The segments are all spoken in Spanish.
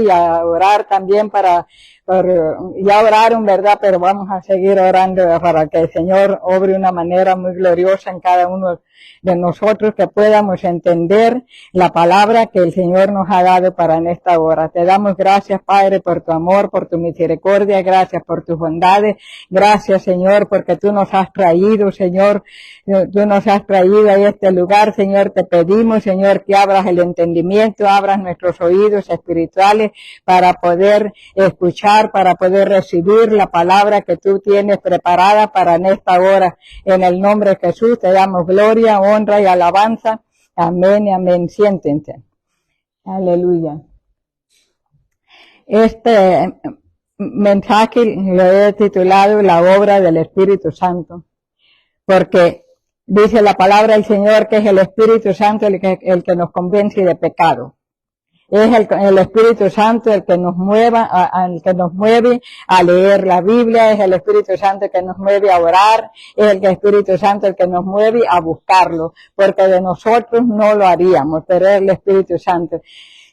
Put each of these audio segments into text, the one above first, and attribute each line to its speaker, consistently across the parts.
Speaker 1: y a orar también ya oraron, ¿verdad? Pero vamos a seguir orando para que el Señor obre una manera muy gloriosa en cada uno de nosotros, que podamos entender la palabra que el Señor nos ha dado para en esta hora. Te damos gracias, Padre, por tu amor, por tu misericordia, gracias por tus bondades, gracias, Señor, porque tú nos has traído, Señor, tú nos has traído a este lugar, Señor. Te pedimos, Señor, que abras el entendimiento, abras nuestros oídos espirituales para poder escuchar, para poder recibir la palabra que tú tienes preparada para en esta hora. En el nombre de Jesús te damos gloria, honra y alabanza. Amén y amén. Siéntense. Aleluya. Este mensaje lo he titulado La obra del Espíritu Santo, porque dice la palabra del Señor que es el Espíritu Santo el que nos convence de pecado. Es el Espíritu Santo el que nos mueve a leer la Biblia, es el Espíritu Santo el que nos mueve a orar, es el Espíritu Santo el que nos mueve a buscarlo, porque de nosotros no lo haríamos, pero es el Espíritu Santo.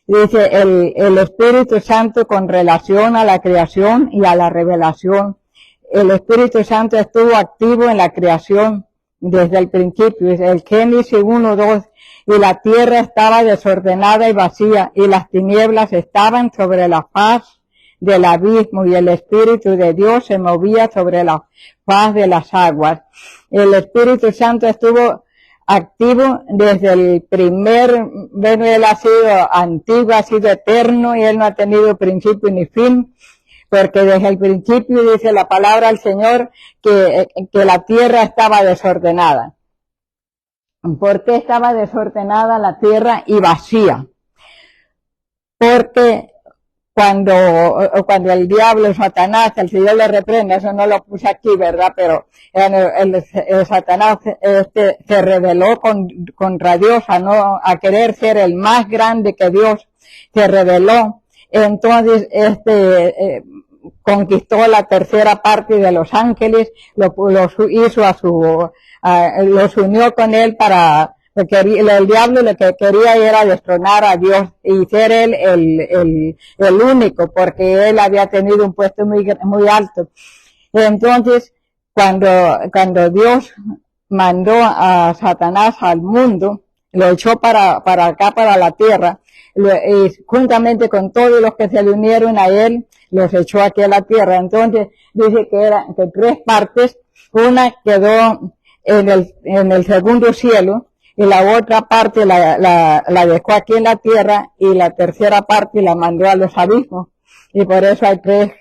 Speaker 1: Dice el Espíritu Santo con relación a la creación y a la revelación. El Espíritu Santo estuvo activo en la creación desde el principio, es el Génesis 1:2. Y la tierra estaba desordenada y vacía, y las tinieblas estaban sobre la faz del abismo, y el Espíritu de Dios se movía sobre la faz de las aguas. El Espíritu Santo estuvo activo desde el bueno, él ha sido antiguo, ha sido eterno, y él no ha tenido principio ni fin, porque desde el principio dice la palabra del Señor que la tierra estaba desordenada. ¿Por qué estaba desordenada la tierra y vacía? Porque cuando el diablo, Satanás, el Señor le reprende, eso no lo puse aquí, ¿verdad? Pero el Satanás se rebeló contra Dios a querer ser el más grande que Dios, se rebeló. Entonces, conquistó la tercera parte de los ángeles, los unió con él porque el diablo lo que quería era destronar a Dios y ser él el único, porque él había tenido un puesto muy alto. Entonces, cuando Dios mandó a Satanás al mundo, lo echó para acá, para la tierra, y juntamente con todos los que se le unieron a él, los echó aquí a la tierra. Entonces, dice que 3 partes, una quedó en el segundo cielo, y la otra parte la dejó aquí en la tierra, y la tercera parte la mandó a los abismos. Y por eso hay 3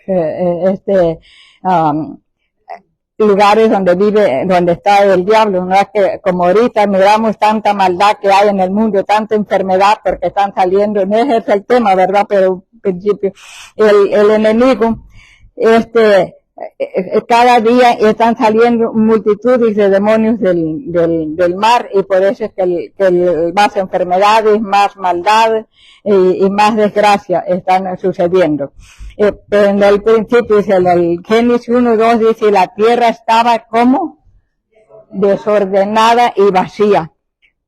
Speaker 1: lugares donde está el diablo. No es que como ahorita miramos tanta maldad que hay en el mundo, tanta enfermedad, porque están saliendo, no es ese el tema, ¿verdad? Pero en principio el enemigo, cada día están saliendo multitudes de demonios del mar, y por eso es que más enfermedades, más maldad y más desgracia están sucediendo. En el principio dice, el Génesis 1:2 dice, la tierra estaba como desordenada y vacía,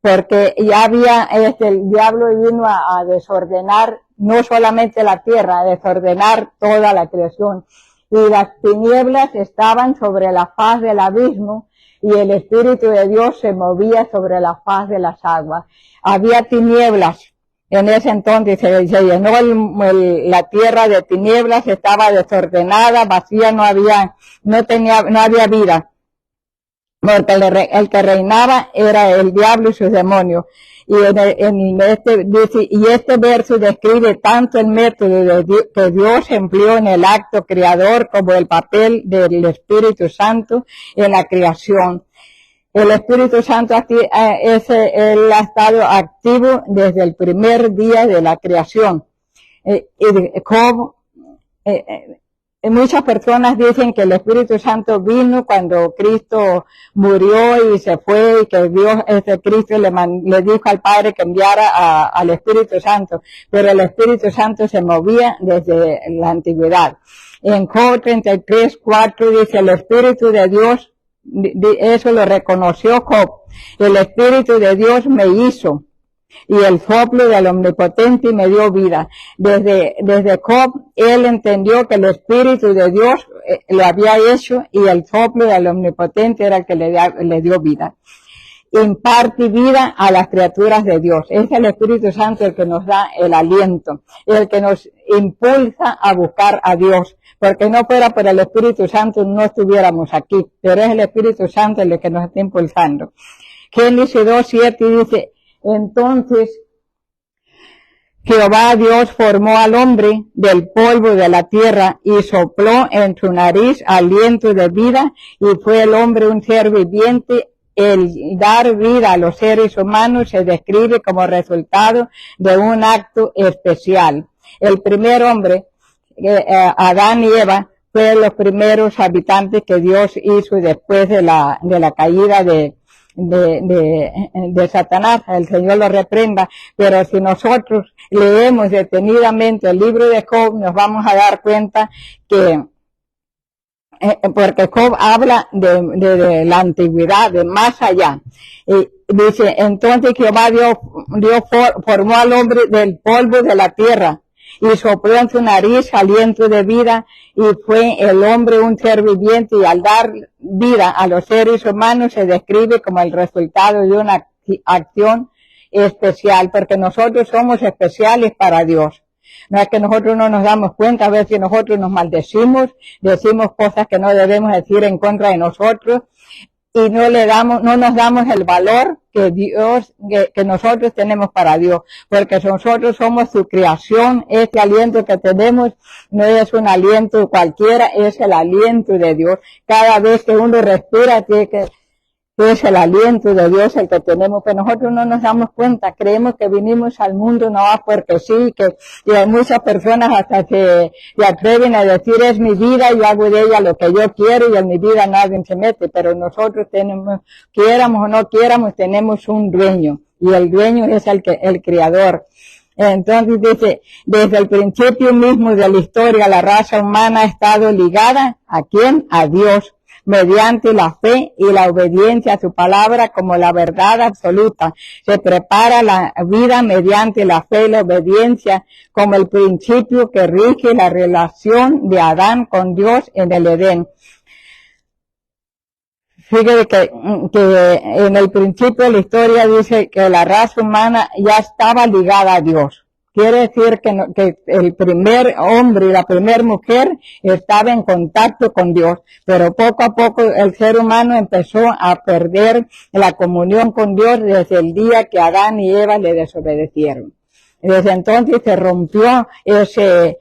Speaker 1: porque ya había, el diablo vino a desordenar no solamente la tierra, a desordenar toda la creación. Y las tinieblas estaban sobre la faz del abismo, y el Espíritu de Dios se movía sobre la faz de las aguas. Había tinieblas. En ese entonces se llenó la tierra de tinieblas, estaba desordenada, vacía, no había vida. Porque el que reinaba era el diablo y sus demonios. Y este verso describe tanto el método que Dios empleó en el acto creador como el papel del Espíritu Santo en la creación. El Espíritu Santo él ha estado activo desde el primer día de la creación. Muchas personas dicen que el Espíritu Santo vino cuando Cristo murió y se fue, y que Cristo le dijo al Padre que enviara al Espíritu Santo, pero el Espíritu Santo se movía desde la antigüedad. En Job 33:4 dice, el Espíritu de Dios, eso lo reconoció Job, el Espíritu de Dios me hizo, y el soplo del Omnipotente me dio vida. Desde Job, él entendió que el Espíritu de Dios lo había hecho y el soplo del Omnipotente era el que le dio vida. Imparte vida a las criaturas de Dios. Es el Espíritu Santo el que nos da el aliento, el que nos impulsa a buscar a Dios, porque no fuera por el Espíritu Santo no estuviéramos aquí, pero es el Espíritu Santo el que nos está impulsando. Génesis 2:7 dice, entonces Jehová Dios formó al hombre del polvo de la tierra y sopló en su nariz aliento de vida, y fue el hombre un ser viviente. El dar vida a los seres humanos se describe como resultado de un acto especial. El primer hombre, Adán y Eva, fueron los primeros habitantes que Dios hizo después de la caída de Satanás. El Señor lo reprenda, pero si nosotros leemos detenidamente el libro de Job, nos vamos a dar cuenta que porque Job habla de la antigüedad, de más allá. Y dice, entonces Jehová Dios formó al hombre del polvo de la tierra y sopló en su nariz aliento de vida, y fue el hombre un ser viviente, y al dar vida a los seres humanos se describe como el resultado de una acción especial, porque nosotros somos especiales para Dios. No es que nosotros no nos damos cuenta, a veces nosotros nos maldecimos, decimos cosas que no debemos decir en contra de nosotros, y no nos damos el valor que nosotros tenemos para Dios, porque nosotros somos su creación. Este aliento que tenemos no es un aliento cualquiera, es el aliento de Dios. Cada vez que uno respira, es el aliento de Dios el que tenemos, que nosotros no nos damos cuenta, creemos que vinimos al mundo no porque sí, y hay muchas personas hasta que se atreven a decir, es mi vida, yo hago de ella lo que yo quiero y en mi vida nadie se mete, pero nosotros tenemos, quieramos o no quieramos, tenemos un dueño, y el dueño es el creador. Entonces dice, desde el principio mismo de la historia, la raza humana ha estado ligada, ¿a quién? A Dios, mediante la fe y la obediencia a su palabra como la verdad absoluta. Se prepara la vida mediante la fe y la obediencia como el principio que rige la relación de Adán con Dios en el Edén. Fíjate que en el principio de la historia dice que la raza humana ya estaba ligada a Dios. Quiere decir que el primer hombre y la primera mujer estaba en contacto con Dios, pero poco a poco el ser humano empezó a perder la comunión con Dios desde el día que Adán y Eva le desobedecieron. Desde entonces se rompió esa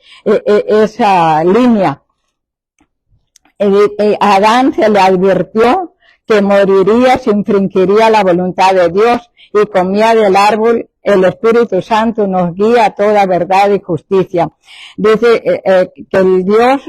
Speaker 1: línea. Adán se le advirtió que moriría si infringiría la voluntad de Dios y comía del árbol. El Espíritu Santo nos guía a toda verdad y justicia. Dice que el Dios,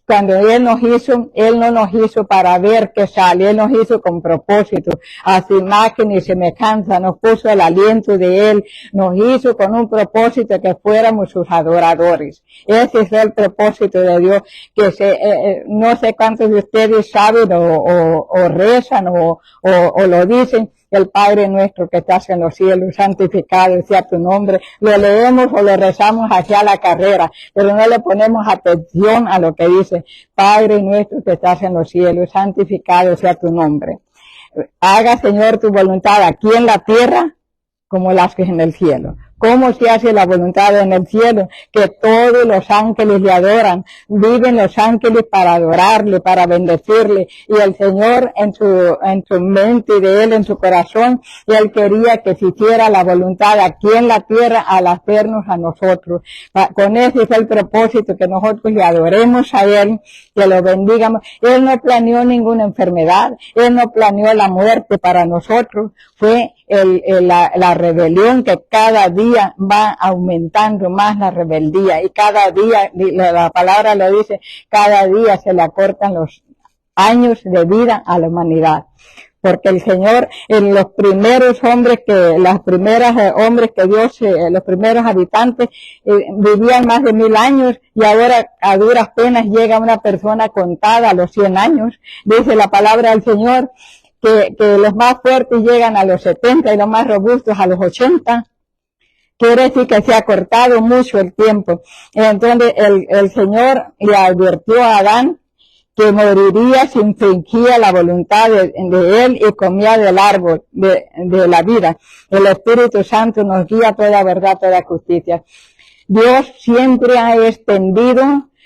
Speaker 1: cuando Él nos hizo, Él no nos hizo para ver qué sale, Él nos hizo con propósito, a su imagen y semejanza, nos puso el aliento de Él, nos hizo con un propósito que fuéramos sus adoradores. Ese es el propósito de Dios, que no sé cuántos de ustedes saben o rezan o lo dicen, el Padre nuestro que estás en los cielos, santificado sea tu nombre. Lo leemos o lo rezamos hacia la carrera, pero no le ponemos atención a lo que dice, Padre nuestro que estás en los cielos, santificado sea tu nombre. Haga, Señor, tu voluntad aquí en la tierra como la haces en el cielo. ¿Cómo se hace la voluntad en el cielo? Que todos los ángeles le adoran. Viven los ángeles para adorarle, para bendecirle. Y el Señor en su mente de Él, en su corazón, Él quería que se hiciera la voluntad aquí en la tierra al hacernos a nosotros. Con ese es el propósito, que nosotros le adoremos a Él, que lo bendigamos. Él no planeó ninguna enfermedad. Él no planeó la muerte para nosotros. Fue la rebelión, que cada día va aumentando más la rebeldía, y cada día, la palabra lo dice, cada día se le acortan los años de vida a la humanidad, porque el Señor, en los primeros hombres hombres que Dios, los primeros habitantes vivían más de 1000 años, y ahora a duras penas llega una persona contada a los 100 años. Dice la palabra del Señor que los más fuertes llegan a los 70 y los más robustos a los 80. Quiere decir que se ha cortado mucho el tiempo. Entonces el Señor le advirtió a Adán que moriría si infringía la voluntad de él y comía del árbol de la vida. El Espíritu Santo nos guía toda verdad, toda justicia. Dios siempre ha extendido,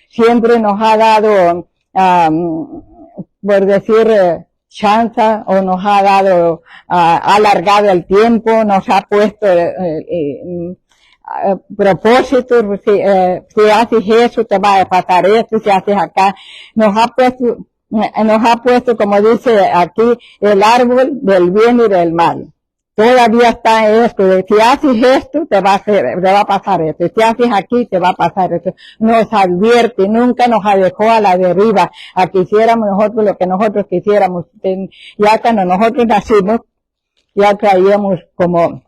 Speaker 1: siempre nos ha dado, por decir, chance, o nos ha dado, ha alargado el tiempo, nos ha puesto propósitos. Si haces eso te va a pasar esto, si haces acá, nos ha puesto, como dice aquí, el árbol del bien y del mal. Todavía está esto, de si haces esto, te va a pasar esto, si haces aquí, te va a pasar esto. Nos advierte, nunca nos dejó a la deriva, a que hiciéramos nosotros lo que nosotros quisiéramos. Ya cuando nosotros nacimos, ya traíamos como,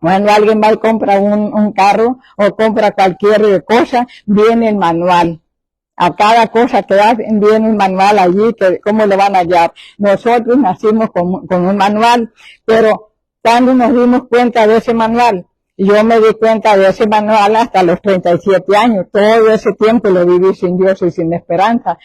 Speaker 1: cuando alguien va y compra un carro, o compra cualquier cosa, viene el manual. A cada cosa que hacen viene un manual allí, que cómo lo van a hallar. Nosotros nacimos con un manual, pero cuando nos dimos cuenta de ese manual, yo me di cuenta de ese manual hasta los 37 años. Todo ese tiempo lo viví sin Dios y sin esperanza.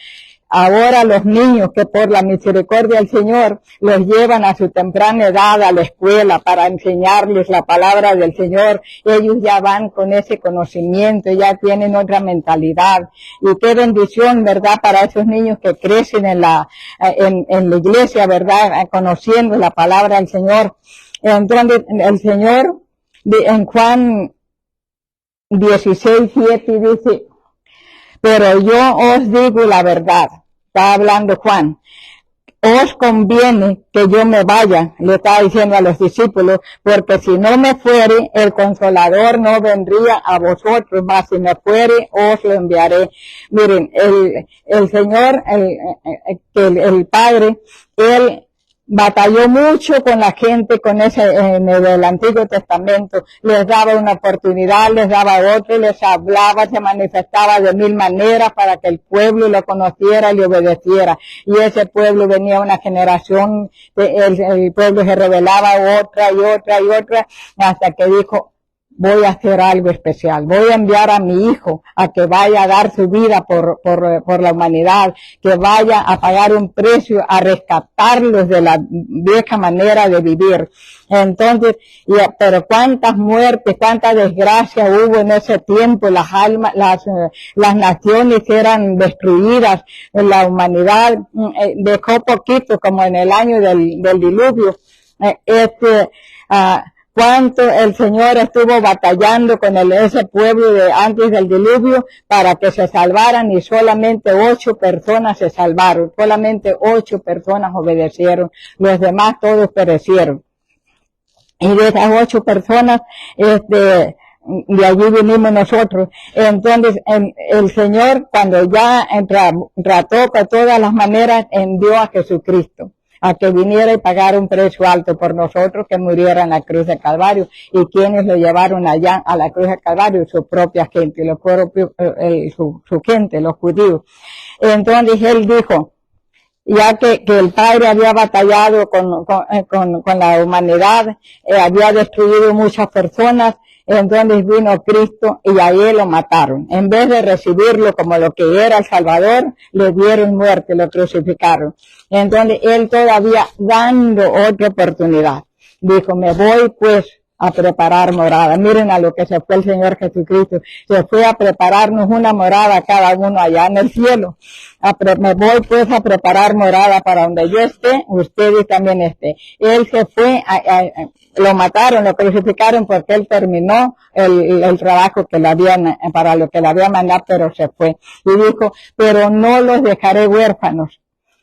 Speaker 1: Ahora los niños que por la misericordia del Señor los llevan a su temprana edad a la escuela para enseñarles la palabra del Señor, ellos ya van con ese conocimiento, ya tienen otra mentalidad. Y qué bendición, ¿verdad?, para esos niños que crecen en la iglesia, ¿verdad?, conociendo la palabra del Señor. Entonces el Señor en Juan 16:7 dice: pero yo os digo la verdad. Está hablando Juan. Os conviene que yo me vaya, le está diciendo a los discípulos, porque si no me fuere, el Consolador no vendría a vosotros, mas si me fuere, os lo enviaré. Miren, el Señor, el Padre, Él batalló mucho con la gente, con en el Antiguo Testamento. Les daba una oportunidad, les daba otra, les hablaba, se manifestaba de mil maneras para que el pueblo lo conociera y le obedeciera. Y ese pueblo venía una generación, el pueblo se rebelaba otra y otra y otra, hasta que dijo: voy a hacer algo especial, voy a enviar a mi hijo a que vaya a dar su vida por la humanidad, que vaya a pagar un precio, a rescatarlos de la vieja manera de vivir. Entonces, pero cuántas muertes, cuánta desgracia hubo en ese tiempo, las naciones eran destruidas, la humanidad dejó poquito, como en el año del diluvio. Cuánto el Señor estuvo batallando con ese pueblo de antes del diluvio para que se salvaran, y solamente 8 personas se salvaron, solamente 8 personas obedecieron, los demás todos perecieron. Y de esas 8 personas, de allí vinimos nosotros. Entonces el Señor, cuando ya trató de todas las maneras, envió a Jesucristo a que viniera y pagara un precio alto por nosotros, que muriera en la cruz de Calvario. ¿Y quienes lo llevaron allá a la cruz de Calvario? Su propia gente, su gente, los judíos. Entonces él dijo, ya que el Padre había batallado con la humanidad, había destruido muchas personas, entonces vino Cristo y a él lo mataron. En vez de recibirlo como lo que era el Salvador, le dieron muerte, lo crucificaron. Entonces él todavía dando otra oportunidad, dijo: me voy pues a preparar morada. Miren a lo que se fue el Señor Jesucristo. Se fue a prepararnos una morada cada uno allá en el cielo. Me voy pues a preparar morada para donde yo esté, ustedes también estén. Él se fue, lo mataron, lo crucificaron porque él terminó el trabajo que para lo que le había mandado, pero se fue. Y dijo: pero no los dejaré huérfanos.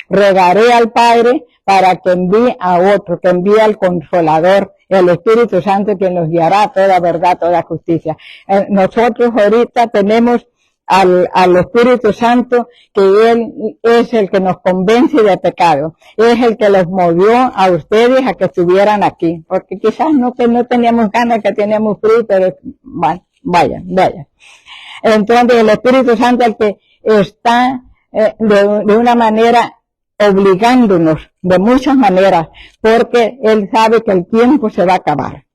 Speaker 1: Rogaré al Padre para que envíe a otro, que envíe al Consolador, el Espíritu Santo, quien los guiará a toda verdad, toda justicia. Nosotros ahorita tenemos al Espíritu Santo, que Él es el que nos convence de pecado, es el que los movió a ustedes a que estuvieran aquí, porque quizás no teníamos ganas, que teníamos frío, pero vaya. Entonces el Espíritu Santo, el que está de una manera obligándonos de muchas maneras, porque Él sabe que el tiempo se va a acabar.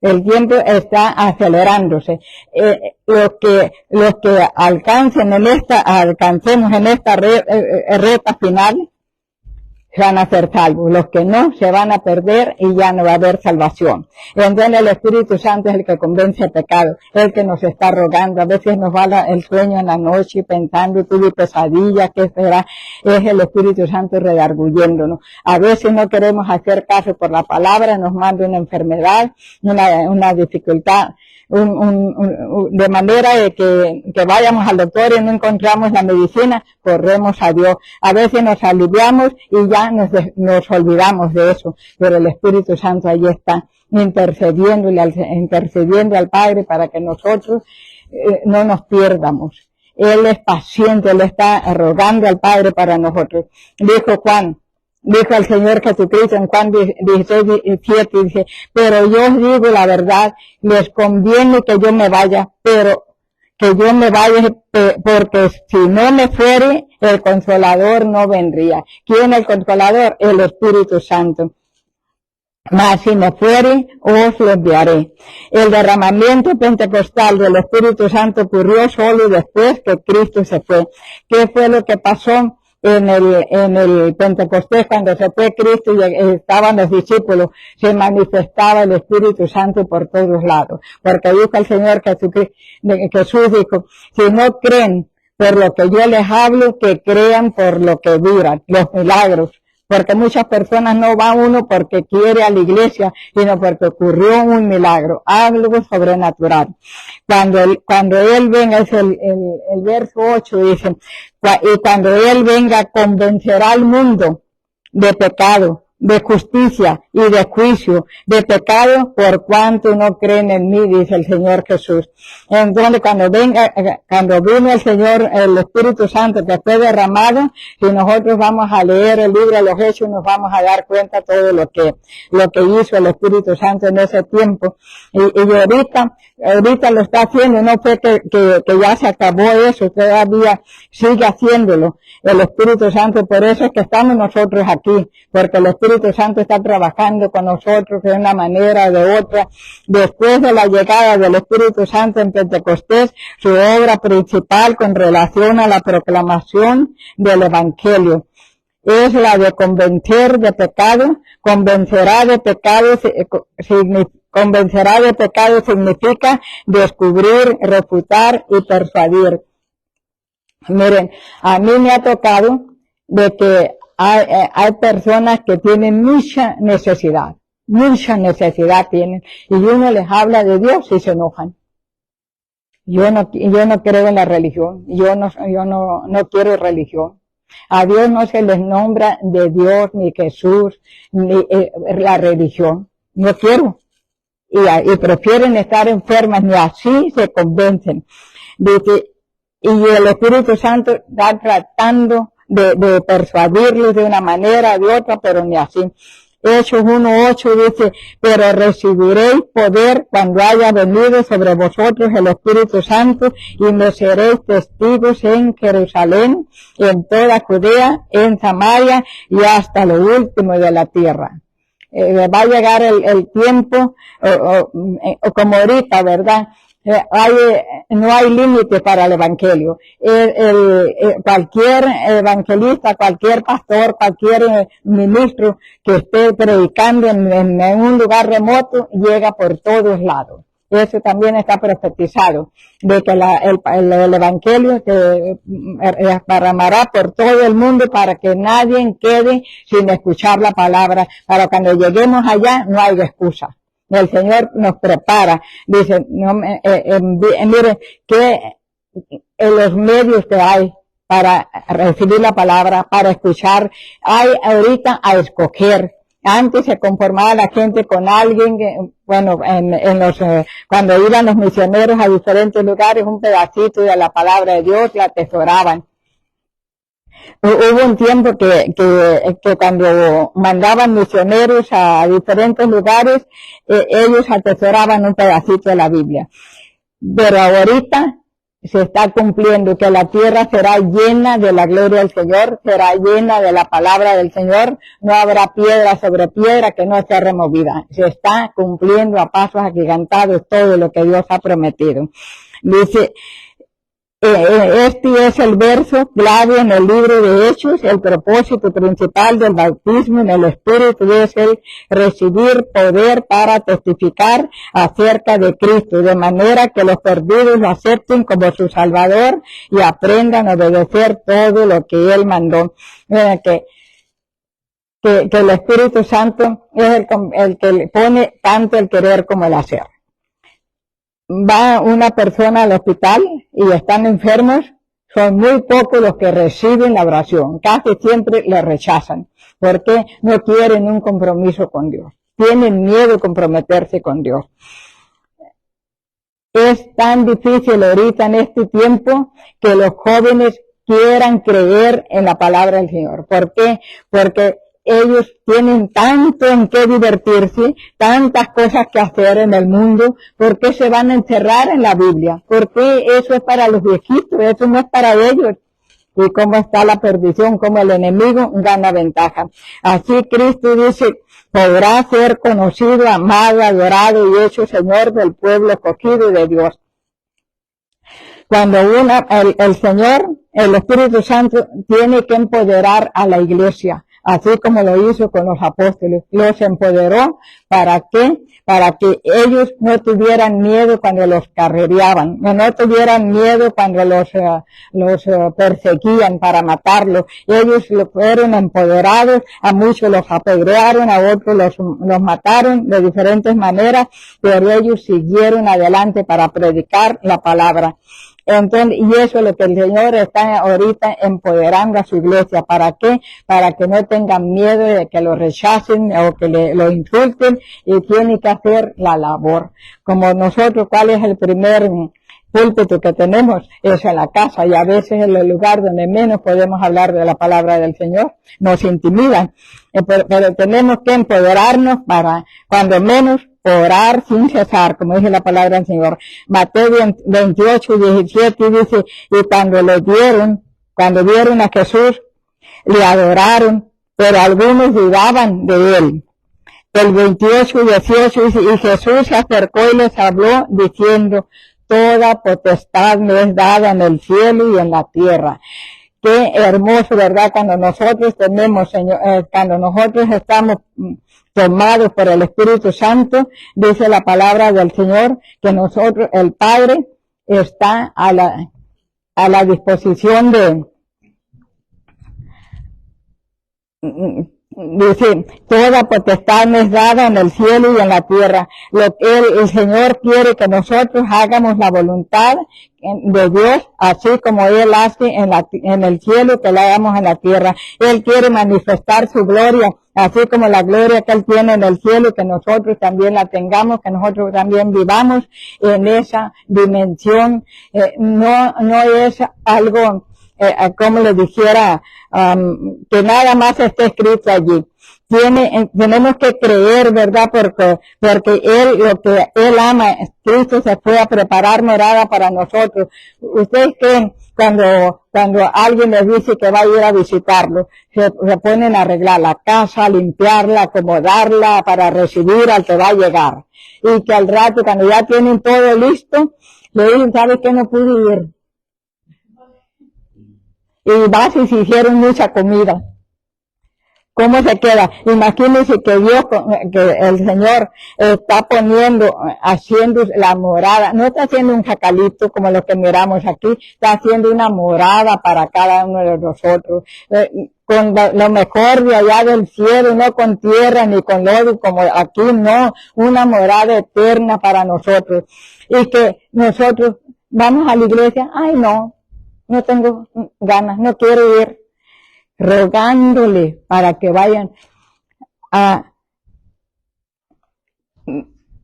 Speaker 1: El tiempo está acelerándose. Los que alcancemos en esta reta final, van a ser salvos. Los que no, se van a perder y ya no va a haber salvación. Entonces el Espíritu Santo es el que convence el pecado, el que nos está rogando. A veces nos va el sueño en la noche pensando, tuve pesadilla, ¿qué será? Es el Espíritu Santo redarguyéndonos. A veces no queremos hacer caso por la palabra, nos manda una enfermedad, una dificultad, de manera de que vayamos al doctor y no encontramos la medicina, corremos a Dios. A veces nos aliviamos y ya nos olvidamos de eso, pero el Espíritu Santo ahí está intercediendo al Padre para que nosotros no nos pierdamos. Él es paciente, Él está rogando al Padre para nosotros. Dijo el Señor Jesucristo en Juan 16:17, dice, pero yo os digo la verdad, les conviene que yo me vaya, porque si no me fuere, el Consolador no vendría. ¿Quién es el Consolador? El Espíritu Santo. Mas si me fuere, os lo enviaré. El derramamiento pentecostal del Espíritu Santo ocurrió solo después que Cristo se fue. ¿Qué fue lo que pasó en el Pentecostés cuando se fue Cristo y estaban los discípulos? Se manifestaba el Espíritu Santo por todos lados, porque dijo el Señor Jesús dijo, si no creen por lo que yo les hablo, que crean por lo que duran, los milagros. Porque muchas personas no van uno porque quiere a la iglesia, sino porque ocurrió un milagro, algo sobrenatural. Cuando Él venga, es el verso 8, dice, y cuando Él venga, convencerá al mundo de pecado, de justicia y de juicio. De pecado por cuanto no creen en mí, dice el Señor Jesús. Entonces cuando vino el Señor, el Espíritu Santo que fue derramado, si nosotros vamos a leer el libro de los Hechos, nos vamos a dar cuenta todo lo que hizo el Espíritu Santo en ese tiempo. Y ahorita lo está haciendo, no fue que ya se acabó eso, todavía sigue haciéndolo el Espíritu Santo. Por eso es que estamos nosotros aquí, porque el Espíritu Santo está trabajando con nosotros de una manera o de otra. Después de la llegada del Espíritu Santo en Pentecostés, su obra principal con relación a la proclamación del Evangelio es la de convencer de pecado. Convencerá de pecado significa descubrir, refutar y persuadir. Miren, a mí me ha tocado de que hay personas que tienen mucha necesidad tienen, y uno les habla de Dios y se enojan. Yo no creo en la religión, yo no quiero religión. A Dios no se les nombra de Dios, ni Jesús, ni la religión. No quiero. Y prefieren estar enfermas, ni así se convencen. Dice, y el Espíritu Santo está tratando de persuadirlos de una manera, de otra, pero ni así. Hechos 1:8 dice, pero recibiréis poder cuando haya venido sobre vosotros el Espíritu Santo, y me seréis testigos en Jerusalén, en toda Judea, en Samaria y hasta lo último de la tierra. Va a llegar el tiempo, como ahorita, ¿verdad? No hay límite para el evangelio. Cualquier evangelista, cualquier pastor, cualquier ministro que esté predicando en un lugar remoto, llega por todos lados. Eso también está profetizado, de que el evangelio se derramará por todo el mundo para que nadie quede sin escuchar la palabra. Para cuando lleguemos allá no hay excusa. El Señor nos prepara, dice, mire, que en los medios que hay para recibir la palabra, para escuchar, hay ahorita a escoger. Antes se conformaba la gente con alguien que, bueno, cuando iban los misioneros a diferentes lugares, un pedacito de la palabra de Dios la atesoraban. Hubo un tiempo que cuando mandaban misioneros a diferentes lugares, ellos atesoraban un pedacito de la Biblia. Pero ahorita se está cumpliendo, que la tierra será llena de la gloria del Señor, será llena de la palabra del Señor, no habrá piedra sobre piedra que no sea removida. Se está cumpliendo a pasos agigantados todo lo que Dios ha prometido. Dice, este es el verso clave en el libro de Hechos. El propósito principal del bautismo en el Espíritu es el recibir poder para testificar acerca de Cristo, de manera que los perdidos lo acepten como su Salvador y aprendan a obedecer todo lo que Él mandó. Que el Espíritu Santo es el que le pone tanto el querer como el hacer. Va una persona al hospital y están enfermos, son muy pocos los que reciben la oración, casi siempre le rechazan, porque no quieren un compromiso con Dios, tienen miedo de comprometerse con Dios. Es tan difícil ahorita en este tiempo que los jóvenes quieran creer en la palabra del Señor. ¿Por qué? Porque ellos tienen tanto en qué divertirse, tantas cosas que hacer en el mundo. ¿Por qué se van a encerrar en la Biblia? ¿Por qué eso es para los viejitos? Eso no es para ellos. Y cómo está la perdición, cómo el enemigo gana ventaja. Así Cristo dice, podrá ser conocido, amado, adorado y hecho Señor del pueblo escogido de Dios. Cuando el Señor, el Espíritu Santo, tiene que empoderar a la iglesia, así como lo hizo con los apóstoles, los empoderó. ¿Para qué? Para que ellos no tuvieran miedo cuando los carrereaban, no tuvieran miedo cuando los perseguían para matarlos. Ellos fueron empoderados, a muchos los apedrearon, a otros los mataron de diferentes maneras, pero ellos siguieron adelante para predicar la palabra. Entonces, y eso es lo que el Señor está ahorita empoderando a su iglesia. ¿Para qué? Para que no tengan miedo de que lo rechacen o que lo insulten, y tiene que hacer la labor. Como nosotros, ¿cuál es el primer púlpito que tenemos? Es en la casa, y a veces es el lugar donde menos podemos hablar de la palabra del Señor. Nos intimidan. Pero tenemos que empoderarnos para, cuando menos, orar sin cesar, como dice la palabra del Señor. Mateo 28, 17 dice, y cuando vieron a Jesús, le adoraron, pero algunos dudaban de él. El 28, 18 dice, y Jesús se acercó y les habló diciendo, toda potestad me es dada en el cielo y en la tierra. Qué hermoso, ¿verdad? Cuando nosotros tenemos, Señor, cuando nosotros estamos tomados por el Espíritu Santo, dice la palabra del Señor, que nosotros, el Padre, está a la disposición dice, toda potestad me es dada en el cielo y en la tierra. Lo que el Señor quiere que nosotros hagamos la voluntad de Dios, así como Él hace en el cielo, que la hagamos en la tierra. Él quiere manifestar su gloria, así como la gloria que Él tiene en el cielo, que nosotros también la tengamos, que nosotros también vivamos en esa dimensión. No es algo, como le dijera, que nada más esté escrito allí. Tenemos que creer, ¿verdad? Porque lo que Él ama, Cristo se fue a preparar morada para nosotros. ¿Ustedes creen cuando alguien les dice que va a ir a visitarlo, se ponen a arreglar la casa, a limpiarla, acomodarla para recibir al que va a llegar? Y que al rato, cuando ya tienen todo listo, le dicen, ¿sabes qué? No pude ir. Y vas y se hicieron mucha comida. ¿Cómo se queda? Imagínense que Dios, que el Señor está haciendo la morada, no está haciendo un jacalito como lo que miramos aquí, está haciendo una morada para cada uno de nosotros, con lo mejor de allá del cielo, no con tierra ni con lodo como aquí, no, una morada eterna para nosotros. Y que nosotros vamos a la iglesia, ay no tengo ganas, no quiero ir, rogándole para que vayan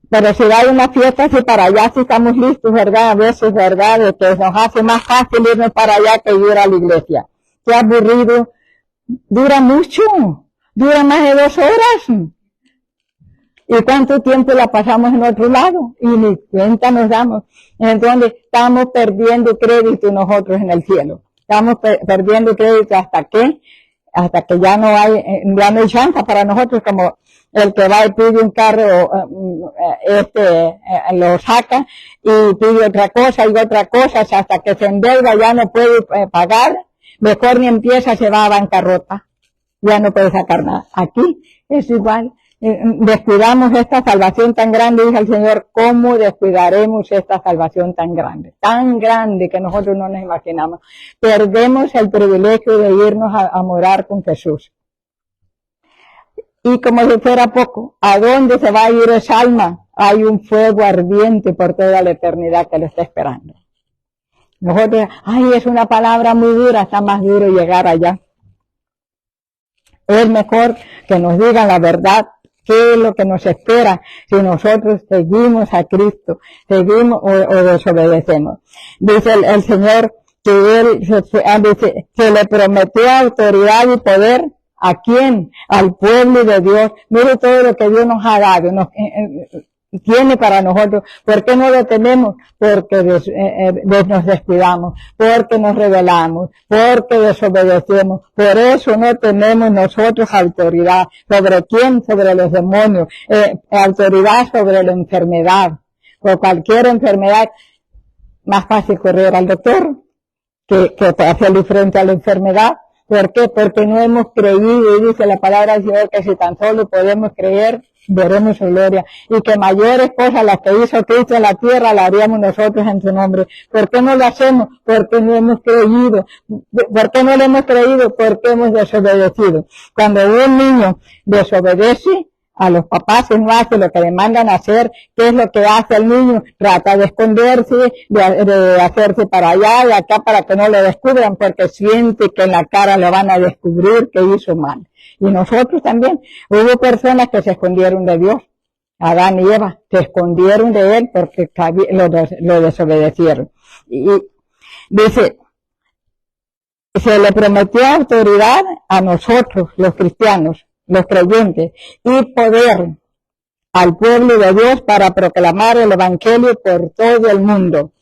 Speaker 1: pero si hay una fiesta, si para allá sí estamos listos, ¿verdad? A veces, ¿verdad? De que nos hace más fácil irnos para allá que ir a la iglesia. Qué aburrido. Dura mucho, dura más de 2 horas. ¿Y cuánto tiempo la pasamos en otro lado? Y ni cuenta nos damos. Entonces, estamos perdiendo crédito nosotros en el cielo. Estamos perdiendo crédito hasta que ya no hay chance para nosotros, como el que va y pide un carro, lo saca y pide otra cosa y otra cosa, hasta que se endeuda, ya no puede pagar, mejor ni empieza, se va a bancarrota. Ya no puede sacar nada. Aquí es igual. Descuidamos esta salvación tan grande, dice el Señor. ¿Cómo descuidaremos esta salvación tan grande que nosotros no nos imaginamos? Perdemos el privilegio de irnos a morar con Jesús. Y como si fuera poco, ¿a dónde se va a ir esa alma? Hay un fuego ardiente por toda la eternidad que le está esperando. Nosotros, es una palabra muy dura, está más duro llegar allá. Es mejor que nos digan la verdad, qué es lo que nos espera si nosotros seguimos a Cristo, seguimos o desobedecemos. Dice el Señor que Él se le prometió autoridad y poder. ¿A quién? Al pueblo de Dios. Mire todo lo que Dios nos ha dado, tiene para nosotros. ¿Por qué no lo tenemos? Porque nos descuidamos, porque nos rebelamos, porque desobedecemos. Por eso no tenemos nosotros autoridad. ¿Sobre quién? Sobre los demonios. Autoridad sobre la enfermedad. Por cualquier enfermedad, más fácil correr al doctor que hacerle frente a la enfermedad. ¿Por qué? Porque no hemos creído, y dice la palabra del Señor que si tan solo podemos creer, veremos su gloria, y que mayores cosas las que hizo Cristo en la tierra las haríamos nosotros en su nombre. ¿Por qué no lo hacemos? Porque no hemos creído. ¿Por qué no lo hemos creído? Porque hemos desobedecido. Cuando un niño desobedece a los papás y no hace lo que le mandan hacer, ¿qué es lo que hace el niño? Trata de esconderse, de hacerse para allá y acá para que no lo descubran, porque siente que en la cara le van a descubrir que hizo mal. Y nosotros también. Hubo personas que se escondieron de Dios. Adán y Eva se escondieron de Él porque lo desobedecieron. Y dice, se le prometió autoridad a nosotros, los cristianos, los creyentes, y poder al pueblo de Dios para proclamar el Evangelio por todo el mundo.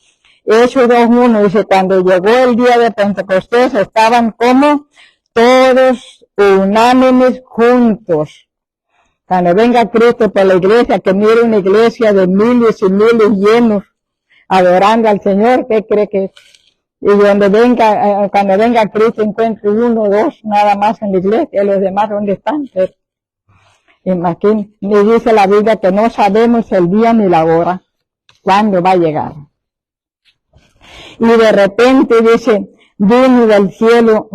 Speaker 1: Hechos 2:1 dice, cuando llegó el día de Pentecostés estaban como todos unánimes juntos. Cuando venga Cristo por la iglesia, que mire una iglesia de miles y miles llenos, adorando al Señor, ¿qué cree que es? Y cuando venga Cristo encuentre 1 o 2 nada más en la iglesia, y los demás ¿dónde están? Pero, imagínate, me dice la Biblia que no sabemos el día ni la hora, cuándo va a llegar. Y de repente dice, vino del cielo,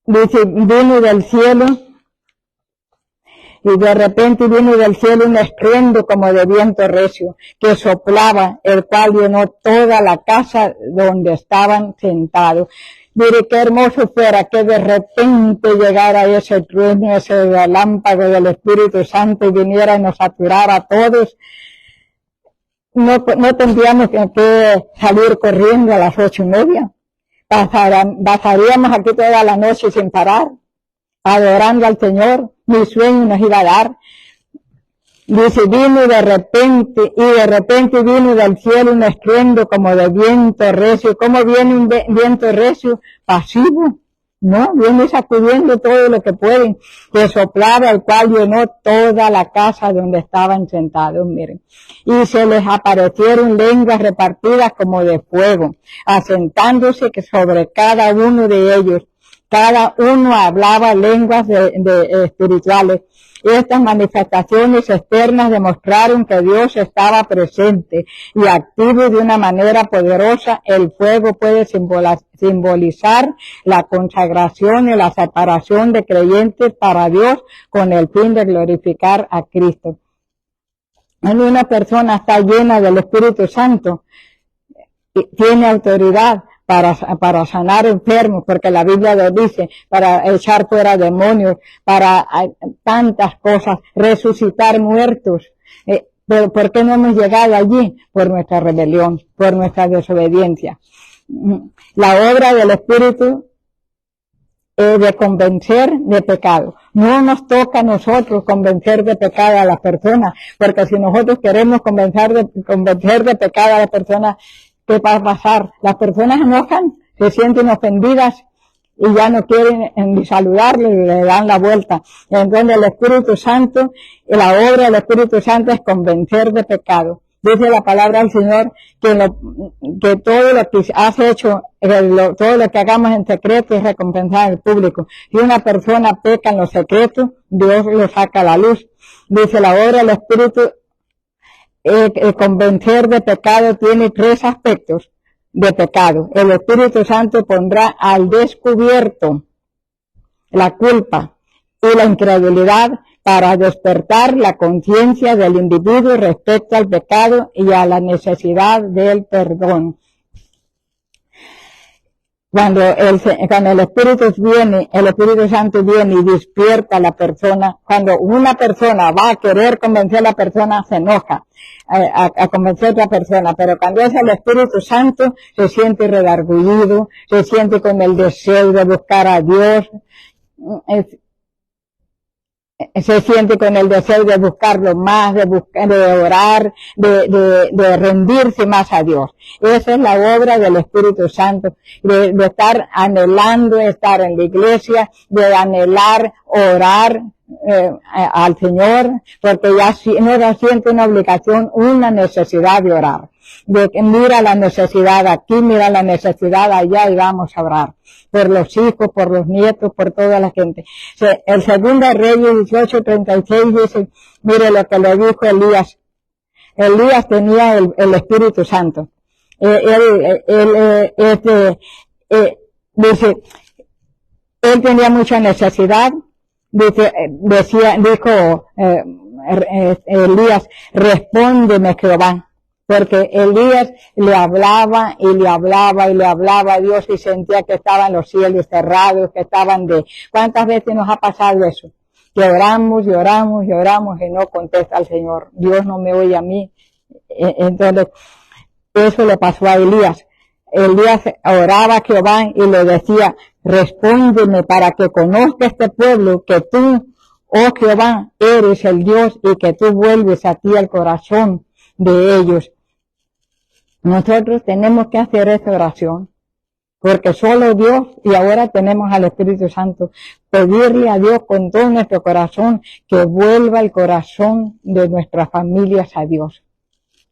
Speaker 1: vino del cielo, y de repente vino del cielo un estruendo como de viento recio, que soplaba, el cual llenó toda la casa donde estaban sentados. Mire qué hermoso fuera que de repente llegara ese trueno, ese relámpago del Espíritu Santo y viniera y nos saturara a todos. No tendríamos que salir corriendo a las 8:30. Pasaríamos aquí toda la noche sin parar, adorando al Señor. Mi sueño nos iba a dar. Dice, vino de repente vino del cielo un estruendo como de viento recio. ¿Cómo viene un viento recio? Pasivo, ¿no? Viene sacudiendo todo lo que pueden, que soplaba, el cual llenó toda la casa donde estaban sentados, miren. Y se les aparecieron lenguas repartidas como de fuego, asentándose que sobre cada uno de ellos. Cada uno hablaba lenguas espirituales. Estas manifestaciones externas demostraron que Dios estaba presente y activo de una manera poderosa. El fuego puede simbolizar la consagración y la separación de creyentes para Dios con el fin de glorificar a Cristo. Cuando una persona está llena del Espíritu Santo, tiene autoridad para sanar enfermos, porque la Biblia lo dice, para echar fuera demonios, para tantas cosas, resucitar muertos. Pero ¿por qué no hemos llegado allí? Por nuestra rebelión, por nuestra desobediencia. La obra del Espíritu de convencer de pecado. No nos toca a nosotros convencer de pecado a las personas, porque si nosotros queremos convencer de pecado a las personas, ¿qué va a pasar? Las personas enojan, se sienten ofendidas y ya no quieren ni saludarle y le dan la vuelta. Entonces el Espíritu Santo, la obra del Espíritu Santo es convencer de pecado. Dice la palabra del Señor que todo lo que has hecho, todo lo que hagamos en secreto es recompensar al público. Si una persona peca en los secretos, Dios lo saca a la luz. Dice la obra del Espíritu, convencer de pecado tiene 3 aspectos de pecado. El Espíritu Santo pondrá al descubierto la culpa y la incredulidad para despertar la conciencia del individuo respecto al pecado y a la necesidad del perdón. Cuando el Espíritu Santo viene y despierta a la persona, cuando una persona va a querer convencer a la persona, se enoja a convencer a otra persona, pero cuando es el Espíritu Santo, se siente redargüido, se siente con el deseo de buscar a Dios, se siente con el deseo de buscarlo más, de orar, de rendirse más a Dios. Esa es la obra del Espíritu Santo, de estar anhelando estar en la iglesia, de anhelar orar al Señor, porque ya no siente una obligación, una necesidad de orar. Mira la necesidad aquí, mira la necesidad allá y vamos a orar por los hijos, por los nietos, por toda la gente. El segundo Reyes 18:36 dice, mire lo que le dijo Elías. Elías tenía el Espíritu Santo. Dice, él tenía mucha necesidad. Dijo Elías, respóndeme Jehová. Porque Elías le hablaba y le hablaba y le hablaba a Dios y sentía que estaban los cielos cerrados, que estaban ¿Cuántas veces nos ha pasado eso? Que oramos y oramos y oramos y no contesta al Señor. Dios no me oye a mí. Entonces, eso le pasó a Elías. Elías oraba a Jehová y le decía, respóndeme para que conozca este pueblo que tú, oh Jehová, eres el Dios y que tú vuelves a ti el corazón de ellos. Nosotros tenemos que hacer esta oración, porque solo Dios, y ahora tenemos al Espíritu Santo, pedirle a Dios con todo nuestro corazón que vuelva el corazón de nuestras familias a Dios,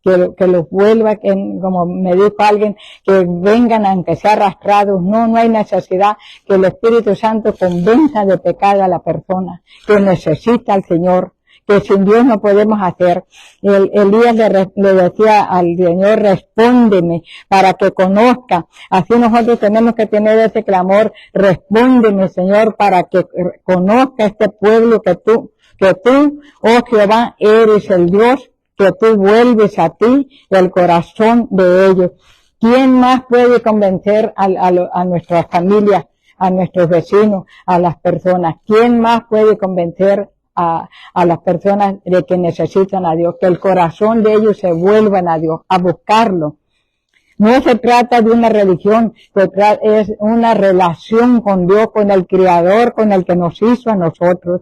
Speaker 1: que los vuelva, como me dijo alguien, que vengan aunque sea arrastrados. No hay necesidad, que el Espíritu Santo convenza de pecado a la persona, que necesita al Señor, que sin Dios no podemos hacer. Elías le decía al Señor, respóndeme para que conozca. Así nosotros tenemos que tener ese clamor, respóndeme Señor para que conozca este pueblo que tú, oh Jehová, eres el Dios, que tú vuelves a ti el corazón de ellos. ¿Quién más puede convencer a nuestras familias, a nuestros vecinos, a las personas? ¿Quién más puede convencer a las personas de que necesitan a Dios, que el corazón de ellos se vuelvan a Dios, a buscarlo? No se trata de una religión, es una relación con Dios, con el Creador, con el que nos hizo a nosotros.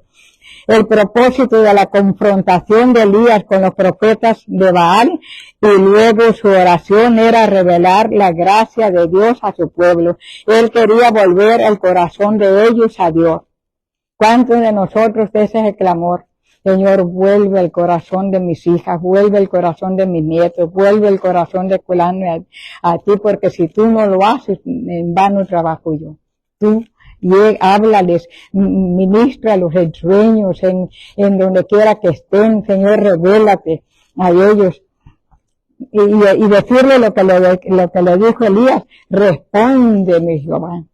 Speaker 1: El propósito de la confrontación de Elías con los profetas de Baal y luego su oración era revelar la gracia de Dios a su pueblo. Él quería volver el corazón de ellos a Dios. ¿Cuántos de nosotros ese es el clamor? Señor, vuelve el corazón de mis hijas, vuelve el corazón de mis nietos, vuelve el corazón de fulano a ti, porque si tú no lo haces, en vano trabajo yo. Tú háblales, ministralos en sueños, en donde quiera que estén, Señor, revélate a ellos. Y decirle lo que le dijo Elías, respóndeme Jehová.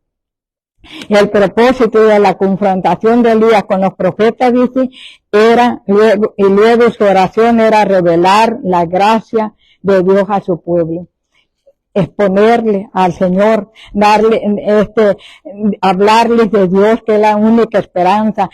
Speaker 1: El propósito de la confrontación de Elías con los profetas, dice, luego su oración era revelar la gracia de Dios a su pueblo. exponerle al Señor, hablarles de Dios, que es la única esperanza,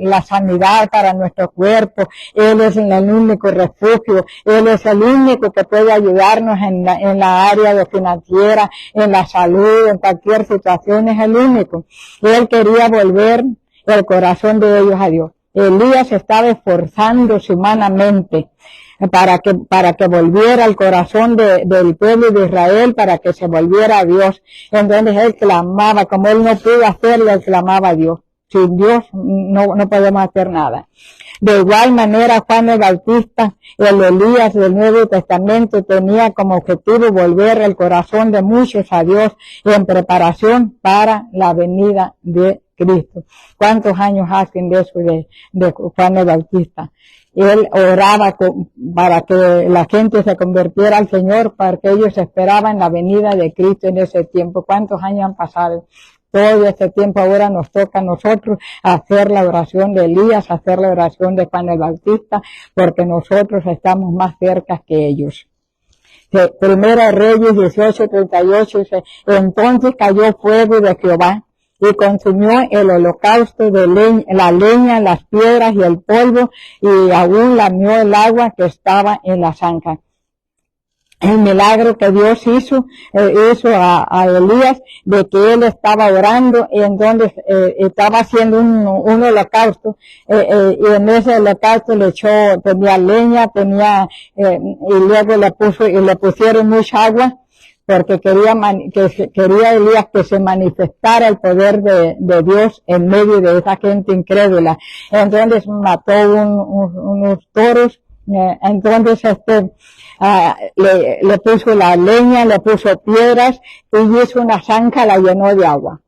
Speaker 1: la sanidad para nuestro cuerpo. Él es el único refugio, Él es el único que puede ayudarnos en la área de financiera, en la salud, en cualquier situación, es el único. Él quería volver el corazón de ellos a Dios. Elías estaba esforzándose humanamente para que volviera el corazón del pueblo de Israel, para que se volviera a Dios. Entonces él clamaba, como él no pudo hacerlo, él clamaba a Dios. Sin Dios no podemos hacer nada. De igual manera, Juan el Bautista, el Elías del Nuevo Testamento, tenía como objetivo volver el corazón de muchos a Dios en preparación para la venida de Cristo. ¿Cuántos años hacen de eso de Juan el Bautista? Él oraba para que la gente se convirtiera al Señor, porque ellos esperaban la venida de Cristo en ese tiempo. ¿Cuántos años han pasado? Todo este tiempo ahora nos toca a nosotros hacer la oración de Elías, hacer la oración de Juan el Bautista, porque nosotros estamos más cerca que ellos. Primera Reyes 18:38 dice, entonces cayó fuego de Jehová y consumió el holocausto de la leña, las piedras y el polvo, y aún lamió el agua que estaba en la zanja. El milagro que Dios hizo a Elías, de que él estaba orando y entonces estaba haciendo un holocausto, y en ese holocausto tenía leña, y luego le pusieron mucha agua, porque quería Elías que se manifestara el poder de Dios en medio de esa gente incrédula. Entonces mató unos toros, entonces le puso la leña, le puso piedras y hizo una zanja, la llenó de agua.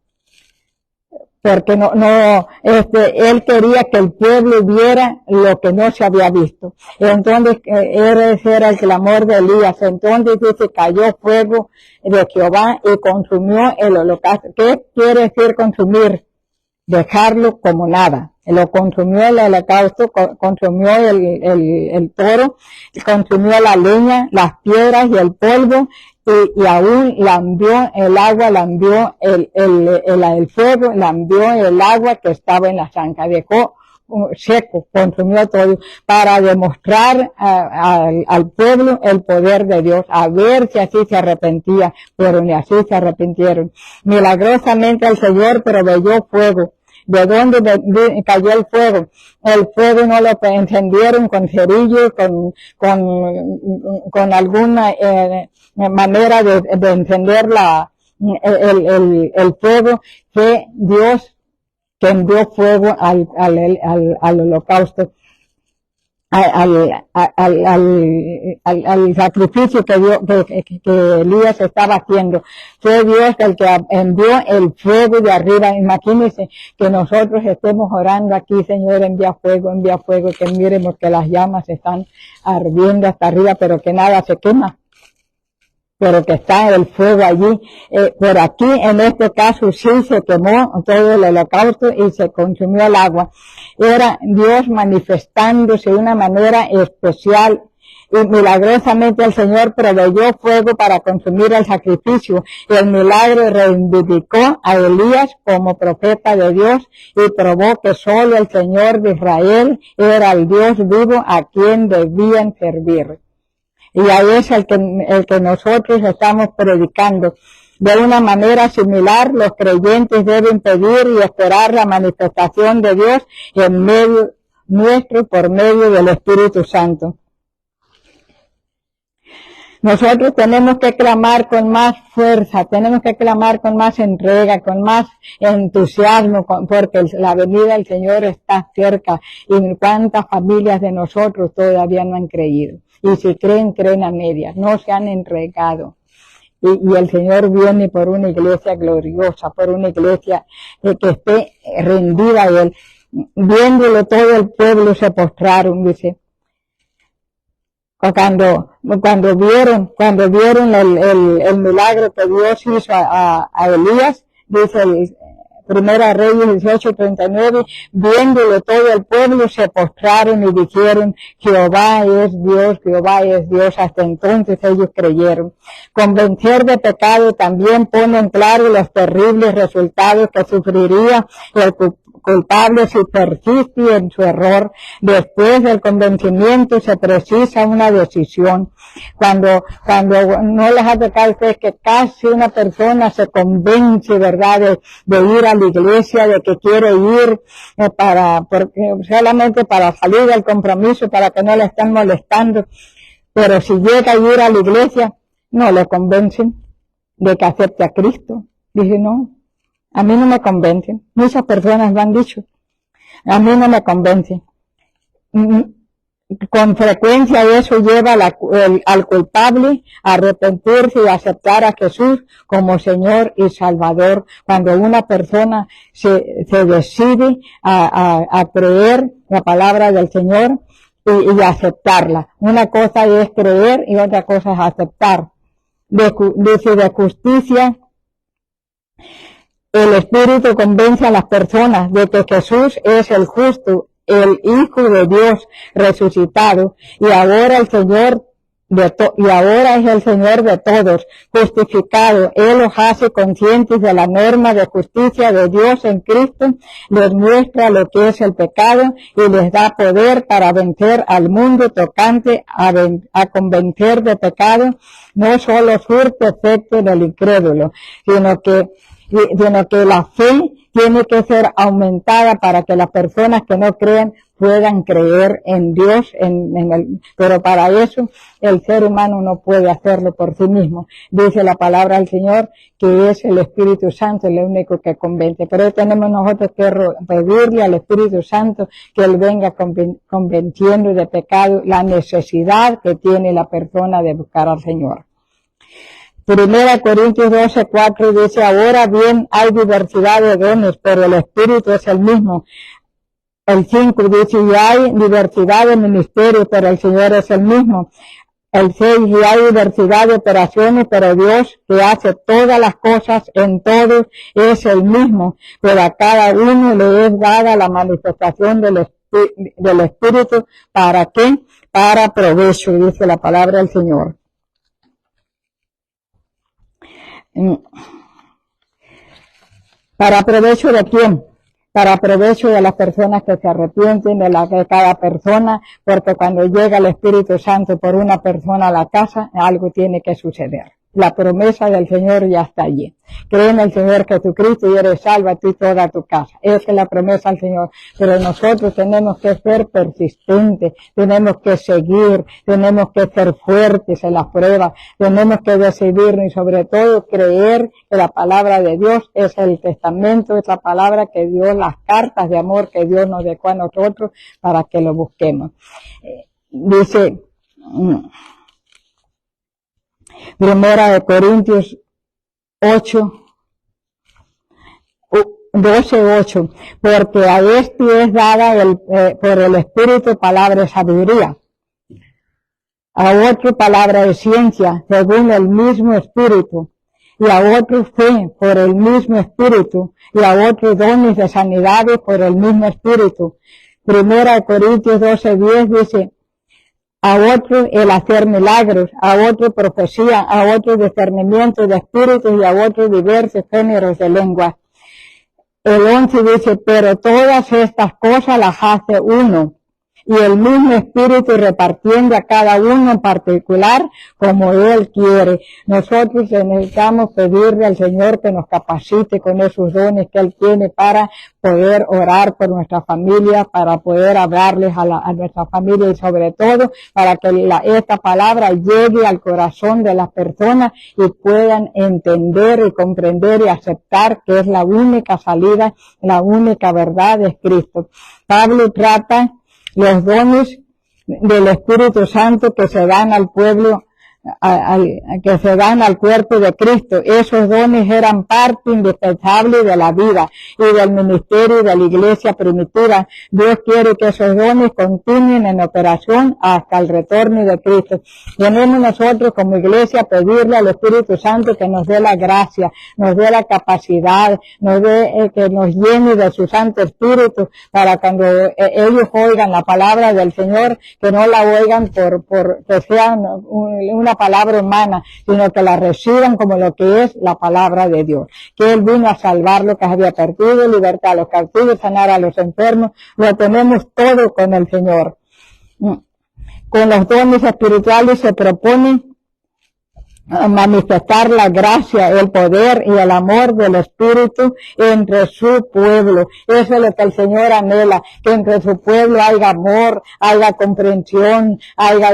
Speaker 1: Porque él quería que el pueblo viera lo que no se había visto. Entonces, ese era el clamor de Elías. Entonces dice, cayó fuego de Jehová y consumió el holocausto. ¿Qué quiere decir consumir? Dejarlo como nada. Lo consumió el holocausto, consumió el toro, consumió la leña, las piedras y el polvo, y aún lambió el agua, lambió el fuego, lambió el agua que estaba en la zanja, dejó seco, consumió todo, para demostrar al pueblo el poder de Dios, a ver si así se arrepentía, pero ni así se arrepintieron. Milagrosamente el Señor proveyó fuego. ¿De dónde cayó el fuego? El fuego no lo encendieron con cerillos, con alguna manera de encender el fuego. Fue Dios que envió fuego al holocausto, al sacrificio que Elías estaba haciendo. Fue Dios el que envió el fuego de arriba. Imagínense que nosotros estemos orando aquí, Señor, envía fuego, que miremos que las llamas están ardiendo hasta arriba, pero que nada se quema, pero que está el fuego allí. Pero aquí, en este caso, sí se quemó todo el holocausto y se consumió el agua. Era Dios manifestándose de una manera especial, y milagrosamente el Señor proveyó fuego para consumir el sacrificio. El milagro reivindicó a Elías como profeta de Dios y probó que solo el Señor de Israel era el Dios vivo a quien debían servir. Y ahí es el que nosotros estamos predicando. De una manera similar, los creyentes deben pedir y esperar la manifestación de Dios en medio nuestro por medio del Espíritu Santo. Nosotros tenemos que clamar con más fuerza, tenemos que clamar con más entrega, con más entusiasmo, porque la venida del Señor está cerca, y cuántas familias de nosotros todavía no han creído. Y si creen a medias, no se han entregado. Y el Señor viene por una iglesia gloriosa, por una iglesia que esté rendida a Él. Viéndolo todo el pueblo se postraron, dice. Cuando vieron el milagro que Dios hizo a Elías, dice Primera Reyes 18:39, viéndolo todo el pueblo se postraron y dijeron, Jehová es Dios, Jehová es Dios. Hasta entonces ellos creyeron. Convencer de pecado también pone en claro los terribles resultados que sufriría el culpable si persiste en su error. Después del convencimiento se precisa una decisión. Cuando no les ha tocado a ustedes que casi una persona se convence, ¿verdad?, de ir a la iglesia, de que quiere ir solamente para salir del compromiso, para que no le estén molestando, pero si llega a ir a la iglesia, no le convencen de que acepte a Cristo. Dice, no, a mí no me convencen. Muchas personas lo han dicho. A mí no me convencen. Con frecuencia eso lleva al culpable a arrepentirse y aceptar a Jesús como Señor y Salvador. Cuando una persona se decide a creer la palabra del Señor y aceptarla. Una cosa es creer y otra cosa es aceptar. Dice de justicia, el Espíritu convence a las personas de que Jesús es el justo, el Hijo de Dios resucitado, y ahora es el Señor de todos, justificado. Él los hace conscientes de la norma de justicia de Dios en Cristo, les muestra lo que es el pecado y les da poder para vencer al mundo tocante a convencer de pecado. No solo surte efecto del incrédulo, sino que la fe tiene que ser aumentada para que las personas que no creen puedan creer en Dios, pero para eso el ser humano no puede hacerlo por sí mismo. Dice la palabra del Señor que es el Espíritu Santo el único que convence. Pero tenemos nosotros que pedirle al Espíritu Santo que Él venga convenciendo de pecado la necesidad que tiene la persona de buscar al Señor. Primera Corintios 12:4 dice, ahora bien hay diversidad de dones, pero el Espíritu es el mismo. El 5 dice, y hay diversidad de ministerios, pero el Señor es el mismo. El 6, y hay diversidad de operaciones, pero Dios que hace todas las cosas en todos es el mismo. Pero a cada uno le es dada la manifestación del Espíritu. ¿Para qué? Para provecho, dice la palabra del Señor. ¿Para provecho de quién? Para provecho de las personas que se arrepienten, de cada persona, porque cuando llega el Espíritu Santo por una persona a la casa, algo tiene que suceder. La promesa del Señor ya está allí. Cree en el Señor Jesucristo y eres salva tú y toda tu casa. Esa es la promesa del Señor. Pero nosotros tenemos que ser persistentes, tenemos que seguir, tenemos que ser fuertes en las pruebas, tenemos que decidirnos y sobre todo creer que la palabra de Dios es el testamento, es la palabra que Dios, las cartas de amor que Dios nos dejó a nosotros para que lo busquemos. Dice Primera de Corintios 12:8, porque a este es dada por el Espíritu palabra de sabiduría, a otro palabra de ciencia, según el mismo Espíritu, y a otro fe por el mismo Espíritu, y a otros dones de sanidades por el mismo Espíritu. Primera de Corintios 12:10 dice, a otro el hacer milagros, a otro profecía, a otro discernimiento de espíritus y a otros diversos géneros de lengua. El 11 dice, pero todas estas cosas las hace uno, y el mismo Espíritu repartiendo a cada uno en particular como Él quiere. Nosotros necesitamos pedirle al Señor que nos capacite con esos dones que Él tiene para poder orar por nuestra familia, para poder hablarles a nuestra familia y sobre todo para que esta palabra llegue al corazón de las personas y puedan entender y comprender y aceptar que es la única salida, la única verdad es Cristo. Pablo trata los dones del Espíritu Santo que se dan al pueblo que se dan al cuerpo de Cristo. Esos dones eran parte indispensable de la vida y del ministerio de la iglesia primitiva. Dios quiere que esos dones continúen en operación hasta el retorno de Cristo. Tenemos nosotros como iglesia pedirle al Espíritu Santo que nos dé la gracia, nos dé la capacidad, nos dé, que nos llene de su Santo Espíritu para cuando ellos oigan la palabra del Señor, que no la oigan por que sea una palabra humana, sino que la reciban como lo que es la palabra de Dios. Que Él vino a salvar lo que había perdido, libertar a los cautivos, sanar a los enfermos. Lo tenemos todo con el Señor. Con los dones espirituales se propone manifestar la gracia, el poder y el amor del Espíritu entre su pueblo. Eso es lo que el Señor anhela, que entre su pueblo haya amor, haya comprensión, haya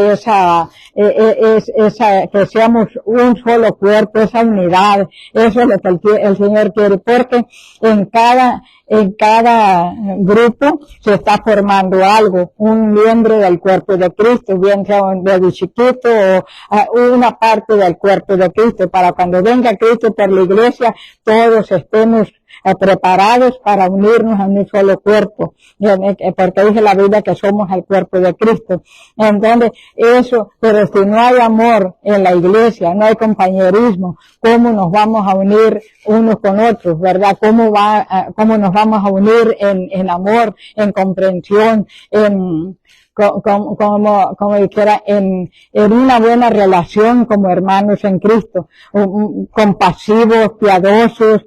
Speaker 1: que seamos un solo cuerpo, esa unidad. Eso es lo que el Señor quiere, porque en cada grupo se está formando algo, un miembro del cuerpo de Cristo, bien sea un bebé chiquito o una parte del cuerpo de Cristo, para cuando venga Cristo por la iglesia, todos estemos preparados para unirnos a un solo cuerpo, porque dice la Biblia que somos el cuerpo de Cristo. Entonces, eso, pero si no hay amor en la iglesia, no hay compañerismo, ¿cómo nos vamos a unir unos con otros, verdad? ¿Cómo nos vamos a unir en amor, en comprensión, como dijera, en una buena relación como hermanos en Cristo, compasivos, piadosos,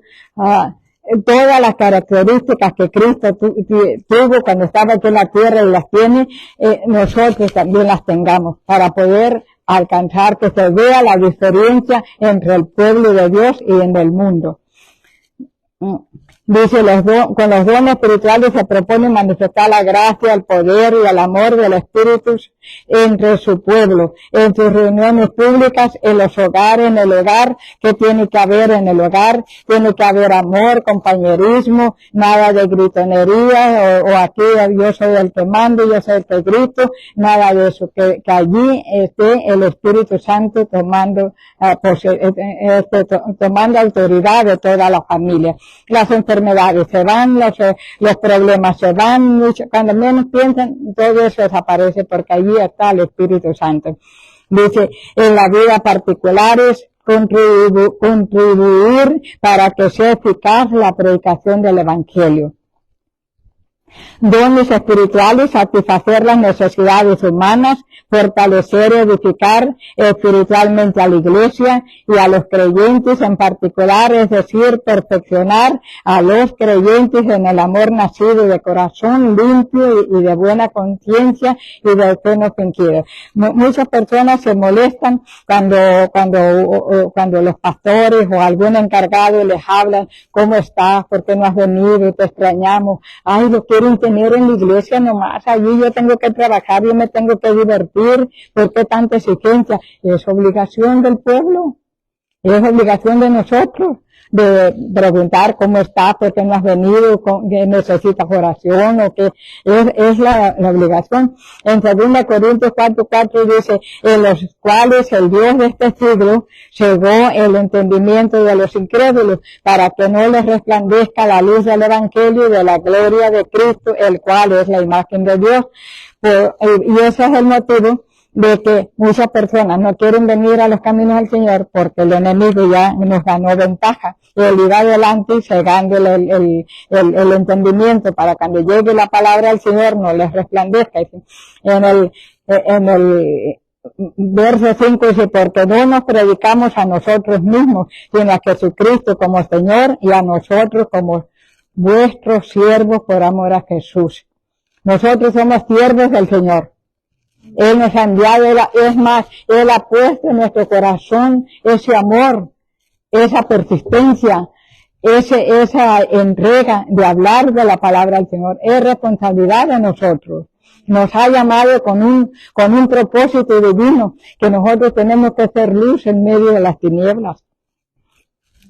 Speaker 1: todas las características que Cristo tuvo cuando estaba aquí en la tierra y las tiene, nosotros también las tengamos para poder alcanzar que se vea la diferencia entre el pueblo de Dios y en el mundo. Dice, con los dones espirituales se propone manifestar la gracia, el poder y el amor del Espíritu entre su pueblo, en sus reuniones públicas, en los hogares, en el hogar, que tiene que haber en el hogar, tiene que haber amor, compañerismo, nada de gritonería, o aquí yo soy el que mando, yo soy el que grito, nada de eso, que allí esté el Espíritu Santo tomando autoridad de toda la familia. Las enfermedades se van, los problemas se van, cuando menos piensan, todo eso desaparece porque allí está el Espíritu Santo. Dice, en la vida particulares, contribuir para que sea eficaz la predicación del Evangelio. Dones espirituales, satisfacer las necesidades humanas, fortalecer y edificar espiritualmente a la iglesia y a los creyentes en particular, es decir, perfeccionar a los creyentes en el amor nacido de corazón limpio y de buena conciencia y de fe no fingida. Muchas personas se molestan cuando los pastores o algún encargado les hablan, ¿cómo estás? ¿Por qué no has venido? Te extrañamos. Ay, lo quieren tener en la iglesia nomás, allí yo tengo que trabajar, yo me tengo que divertir, ¿por qué tanta exigencia? Es obligación del pueblo, es obligación de nosotros, de preguntar cómo estás, por qué no has venido, que necesitas oración, o que es la obligación. En 2 Corintios 4:4 dice, en los cuales el Dios de este siglo cegó el entendimiento de los incrédulos, para que no les resplandezca la luz del Evangelio de la gloria de Cristo, el cual es la imagen de Dios. Y ese es el motivo de que muchas personas no quieren venir a los caminos del Señor porque el enemigo ya nos ganó ventaja. Él iba adelante cegando el entendimiento para cuando llegue la palabra del Señor no les resplandezca. En el verso 5 dice, porque no nos predicamos a nosotros mismos, sino a Jesucristo como Señor y a nosotros como vuestros siervos por amor a Jesús. Nosotros somos siervos del Señor. Él nos ha enviado, es más, Él ha puesto en nuestro corazón ese amor, esa persistencia, esa entrega de hablar de la palabra del Señor. Es responsabilidad de nosotros. Nos ha llamado con un propósito divino, que nosotros tenemos que ser luz en medio de las tinieblas.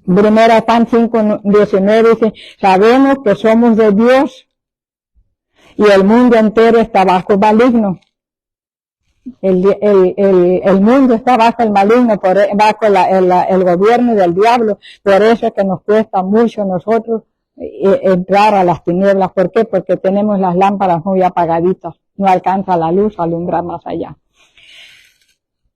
Speaker 1: Primera Juan 5:19 dice, sabemos que somos de Dios y el mundo entero está bajo maligno. El mundo está bajo el maligno, bajo el gobierno del diablo. Por eso es que nos cuesta mucho nosotros entrar a las tinieblas. ¿Por qué? Porque tenemos las lámparas muy apagaditas. No alcanza la luz a alumbrar más allá.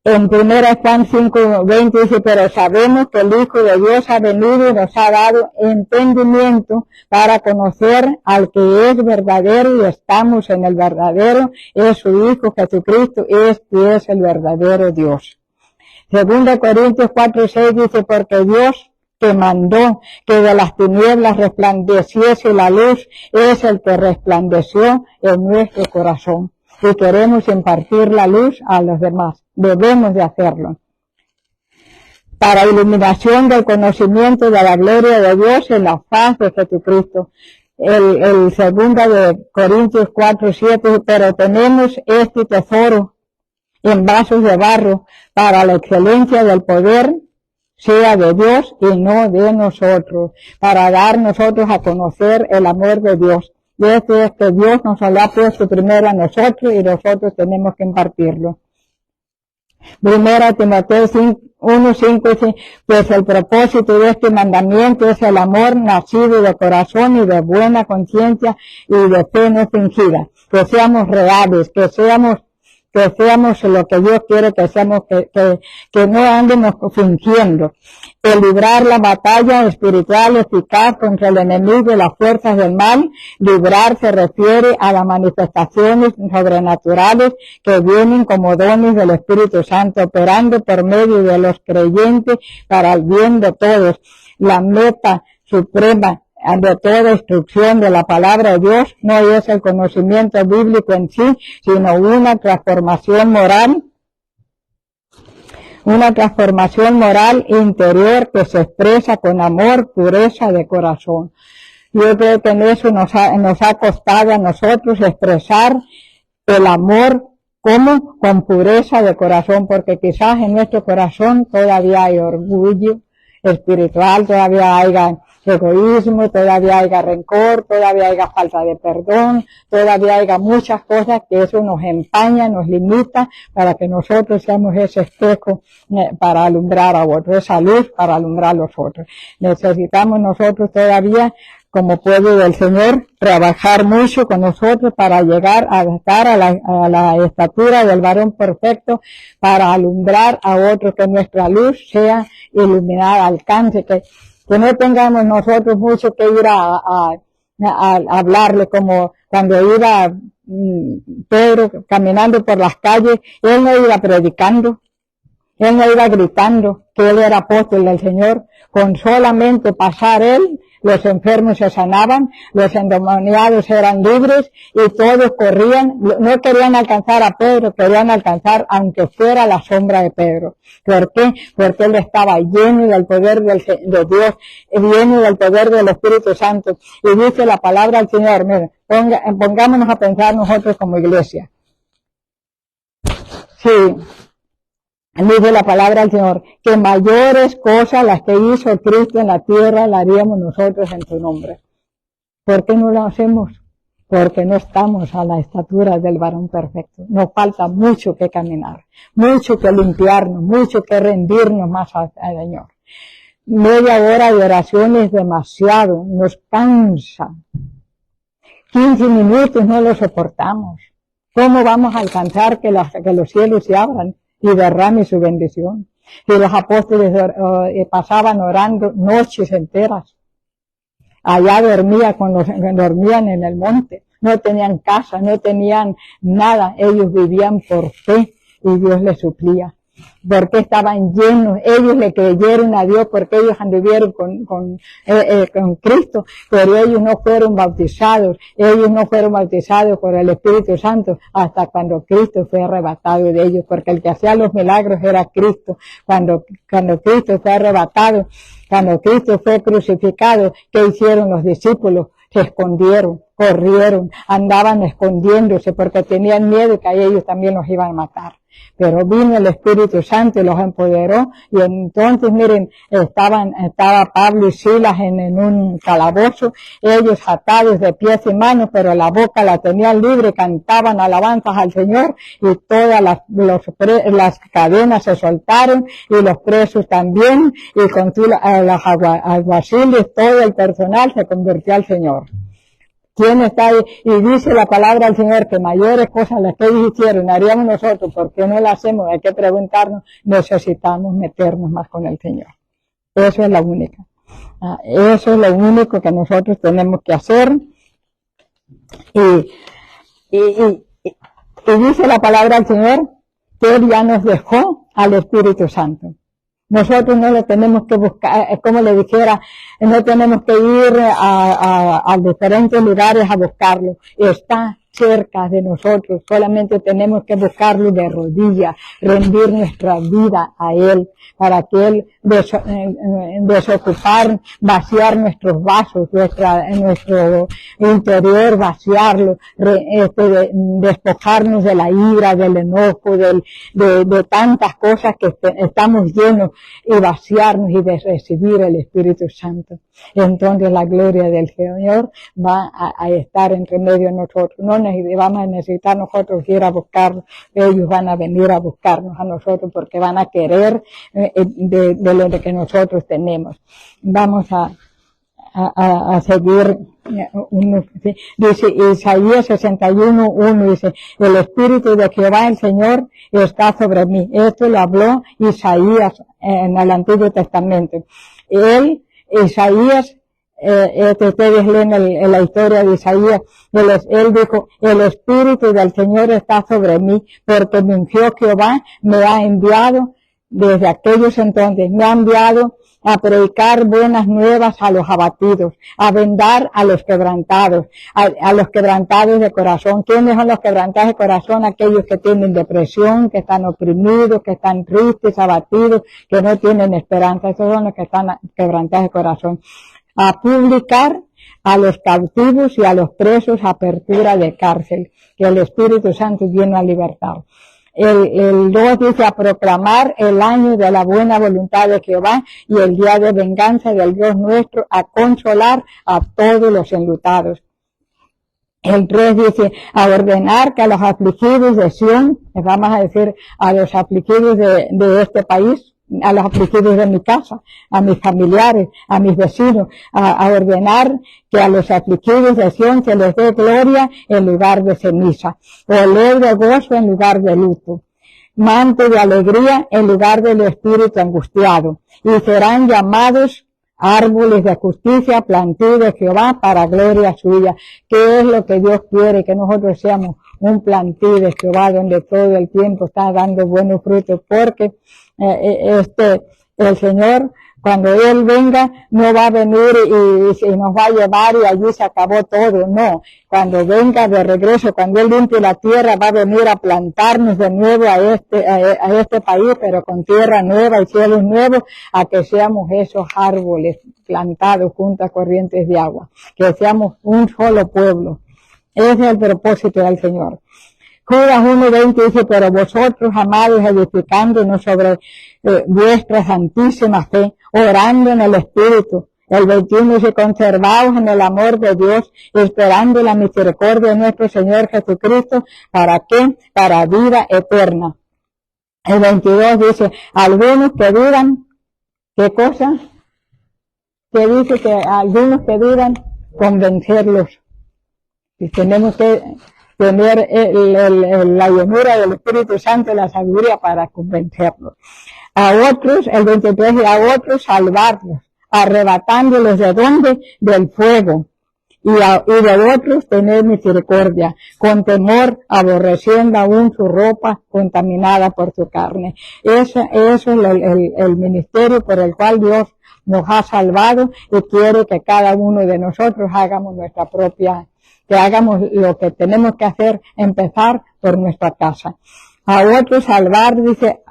Speaker 1: En 1 Juan 5:20 dice, pero sabemos que el Hijo de Dios ha venido y nos ha dado entendimiento para conocer al que es verdadero, y estamos en el verdadero, es su Hijo Jesucristo, este es el verdadero Dios. 2 Corintios 4:6 dice, porque Dios que mandó que de las tinieblas resplandeciese la luz, es el que resplandeció en nuestro corazón. Y queremos impartir la luz a los demás. Debemos de hacerlo. Para iluminación del conocimiento de la gloria de Dios en la faz de Jesucristo. El 2 de Corintios 4:7, pero tenemos este tesoro en vasos de barro para la excelencia del poder sea de Dios y no de nosotros, para dar nosotros a conocer el amor de Dios. Y esto es que Dios nos lo ha puesto primero a nosotros y nosotros tenemos que impartirlo. 1 Timoteo 1:5 dice, pues el propósito de este mandamiento es el amor nacido de corazón y de buena conciencia y de fe no fingida. Que seamos reales, que seamos lo que Dios quiere que seamos, que no andemos fingiendo. El librar la batalla espiritual eficaz contra el enemigo y las fuerzas del mal. Librar se refiere a las manifestaciones sobrenaturales que vienen como dones del Espíritu Santo, operando por medio de los creyentes para el bien de todos. La meta suprema de toda instrucción de la palabra de Dios no es el conocimiento bíblico en sí, sino una transformación moral interior que se expresa con amor, pureza de corazón. Yo creo que en eso nos ha costado a nosotros expresar el amor como con pureza de corazón, porque quizás en nuestro corazón todavía hay orgullo espiritual, todavía hay egoísmo, todavía haya rencor, todavía haya falta de perdón, todavía haya muchas cosas que eso nos empaña, nos limita para que nosotros seamos ese espejo para alumbrar a otros, esa luz para alumbrar a los otros. Necesitamos nosotros todavía, como pueblo del Señor, trabajar mucho con nosotros para llegar a estar a la estatura del varón perfecto, para alumbrar a otros, que nuestra luz sea iluminada, alcance, que no tengamos nosotros mucho que ir a hablarle, como cuando iba Pedro caminando por las calles. Él no iba predicando, él no iba gritando que él era apóstol del Señor. Con solamente pasar él, los enfermos se sanaban, los endemoniados eran libres y todos corrían. No querían alcanzar a Pedro, querían alcanzar aunque fuera la sombra de Pedro. ¿Por qué? Porque él estaba lleno del poder de Dios, lleno del poder del Espíritu Santo. Y dice la palabra del Señor, mira, pongámonos a pensar nosotros como iglesia. Sí. Dice la palabra del Señor, que mayores cosas las que hizo Cristo en la tierra, las haríamos nosotros en su nombre. ¿Por qué no lo hacemos? Porque no estamos a la estatura del varón perfecto. Nos falta mucho que caminar, mucho que limpiarnos, mucho que rendirnos más al Señor. Media hora de oración es demasiado, nos cansa. 15 minutos no lo soportamos. ¿Cómo vamos a alcanzar que los cielos se abran y derrame su bendición? Y los apóstoles pasaban orando noches enteras. Allá dormían en el monte, no tenían casa, no tenían nada, ellos vivían por fe y Dios les suplía. Porque estaban llenos, ellos le creyeron a Dios porque ellos anduvieron con Cristo, pero ellos no fueron bautizados por el Espíritu Santo hasta cuando Cristo fue arrebatado de ellos, porque el que hacía los milagros era Cristo. Cuando Cristo fue arrebatado, cuando Cristo fue crucificado, ¿qué hicieron los discípulos? Se escondieron, corrieron, andaban escondiéndose porque tenían miedo que a ellos también los iban a matar. pero vino el Espíritu Santo y los empoderó, y entonces, miren, estaba Pablo y Silas en un calabozo, ellos atados de pies y manos, pero la boca la tenían libre, cantaban alabanzas al Señor, y todas las cadenas se soltaron, y los presos también, y con los alguaciles, todo el personal se convirtió al Señor. ¿Quién está ahí? Y dice la palabra del Señor que mayores cosas las que ellos hicieron haríamos nosotros. ¿Por qué no las hacemos? Hay que preguntarnos. Necesitamos meternos más con el Señor. Eso es la única. Eso es lo único que nosotros tenemos que hacer. Y dice la palabra del Señor que Él ya nos dejó al Espíritu Santo. Nosotros no lo tenemos que buscar, como le dijera, no tenemos que ir a diferentes lugares a buscarlo. Está cerca de nosotros, solamente tenemos que buscarlo de rodillas, rendir nuestra vida a Él, para que Él desocupar, vaciar nuestros vasos, nuestro interior, vaciarlo, despojarnos de la ira, del enojo, de tantas cosas que estamos llenos, y vaciarnos y de recibir el Espíritu Santo. Entonces la gloria del Señor va a estar entre medio de nosotros. No vamos a necesitar nosotros ir a buscarlos, ellos van a venir a buscarnos a nosotros porque van a querer de lo que nosotros tenemos. Vamos a seguir. Dice Isaías 61:1, dice, el Espíritu de Jehová el Señor está sobre mí. Esto lo habló Isaías en el Antiguo Testamento. Isaías, ustedes leen en la historia de Isaías, él dijo, el Espíritu del Señor está sobre mí, porque me ungió Jehová, me ha enviado desde aquellos entonces, me ha enviado a predicar buenas nuevas a los abatidos, a vendar a los quebrantados, a los quebrantados de corazón. ¿Quiénes son los quebrantados de corazón? Aquellos que tienen depresión, que están oprimidos, que están tristes, abatidos, que no tienen esperanza. Esos son los que están quebrantados de corazón. A publicar a los cautivos y a los presos apertura de cárcel, que el Espíritu Santo viene a libertar. El 2 dice a proclamar el año de la buena voluntad de Jehová y el día de venganza del Dios nuestro, a consolar a todos los enlutados. El 3 dice a ordenar que a los afligidos de Sión, vamos a decir a los afligidos de este país, a los afligidos de mi casa, a mis familiares, a mis vecinos, a ordenar que a los afligidos de Sión se les dé gloria en lugar de ceniza, olor de gozo en lugar de luto, manto de alegría en lugar del espíritu angustiado, y serán llamados árboles de justicia, plantío de Jehová para gloria suya. ¿Qué es lo que Dios quiere? Que nosotros seamos un plantío de Jehová donde todo el tiempo está dando buenos frutos, porque el Señor, cuando Él venga, no va a venir y nos va a llevar y allí se acabó todo. No, cuando venga de regreso, cuando Él limpie la tierra, va a venir a plantarnos de nuevo a este país, pero con tierra nueva y cielos nuevos, a que seamos esos árboles plantados junto a corrientes de agua, que seamos un solo pueblo. Ese es el propósito del Señor. Judas 1:20 dice, pero vosotros, amados, edificándonos sobre vuestra santísima fe, orando en el Espíritu. El 21 dice, conservaos en el amor de Dios, esperando la misericordia de nuestro Señor Jesucristo, ¿para qué? Para vida eterna. El 22 dice, algunos que dudan, ¿qué cosa? Que dice que algunos que dudan, convencerlos. Y tenemos que tener la llenura del Espíritu Santo y la sabiduría para convencerlos. A otros, el 23, y a otros salvarlos, arrebatándolos de dónde? Del fuego. Y de otros tener misericordia, con temor, aborreciendo aún su ropa contaminada por su carne. Eso es el ministerio por el cual Dios nos ha salvado y quiere que cada uno de nosotros hagamos que hagamos lo que tenemos que hacer, empezar por nuestra casa. a otros salvar, dice,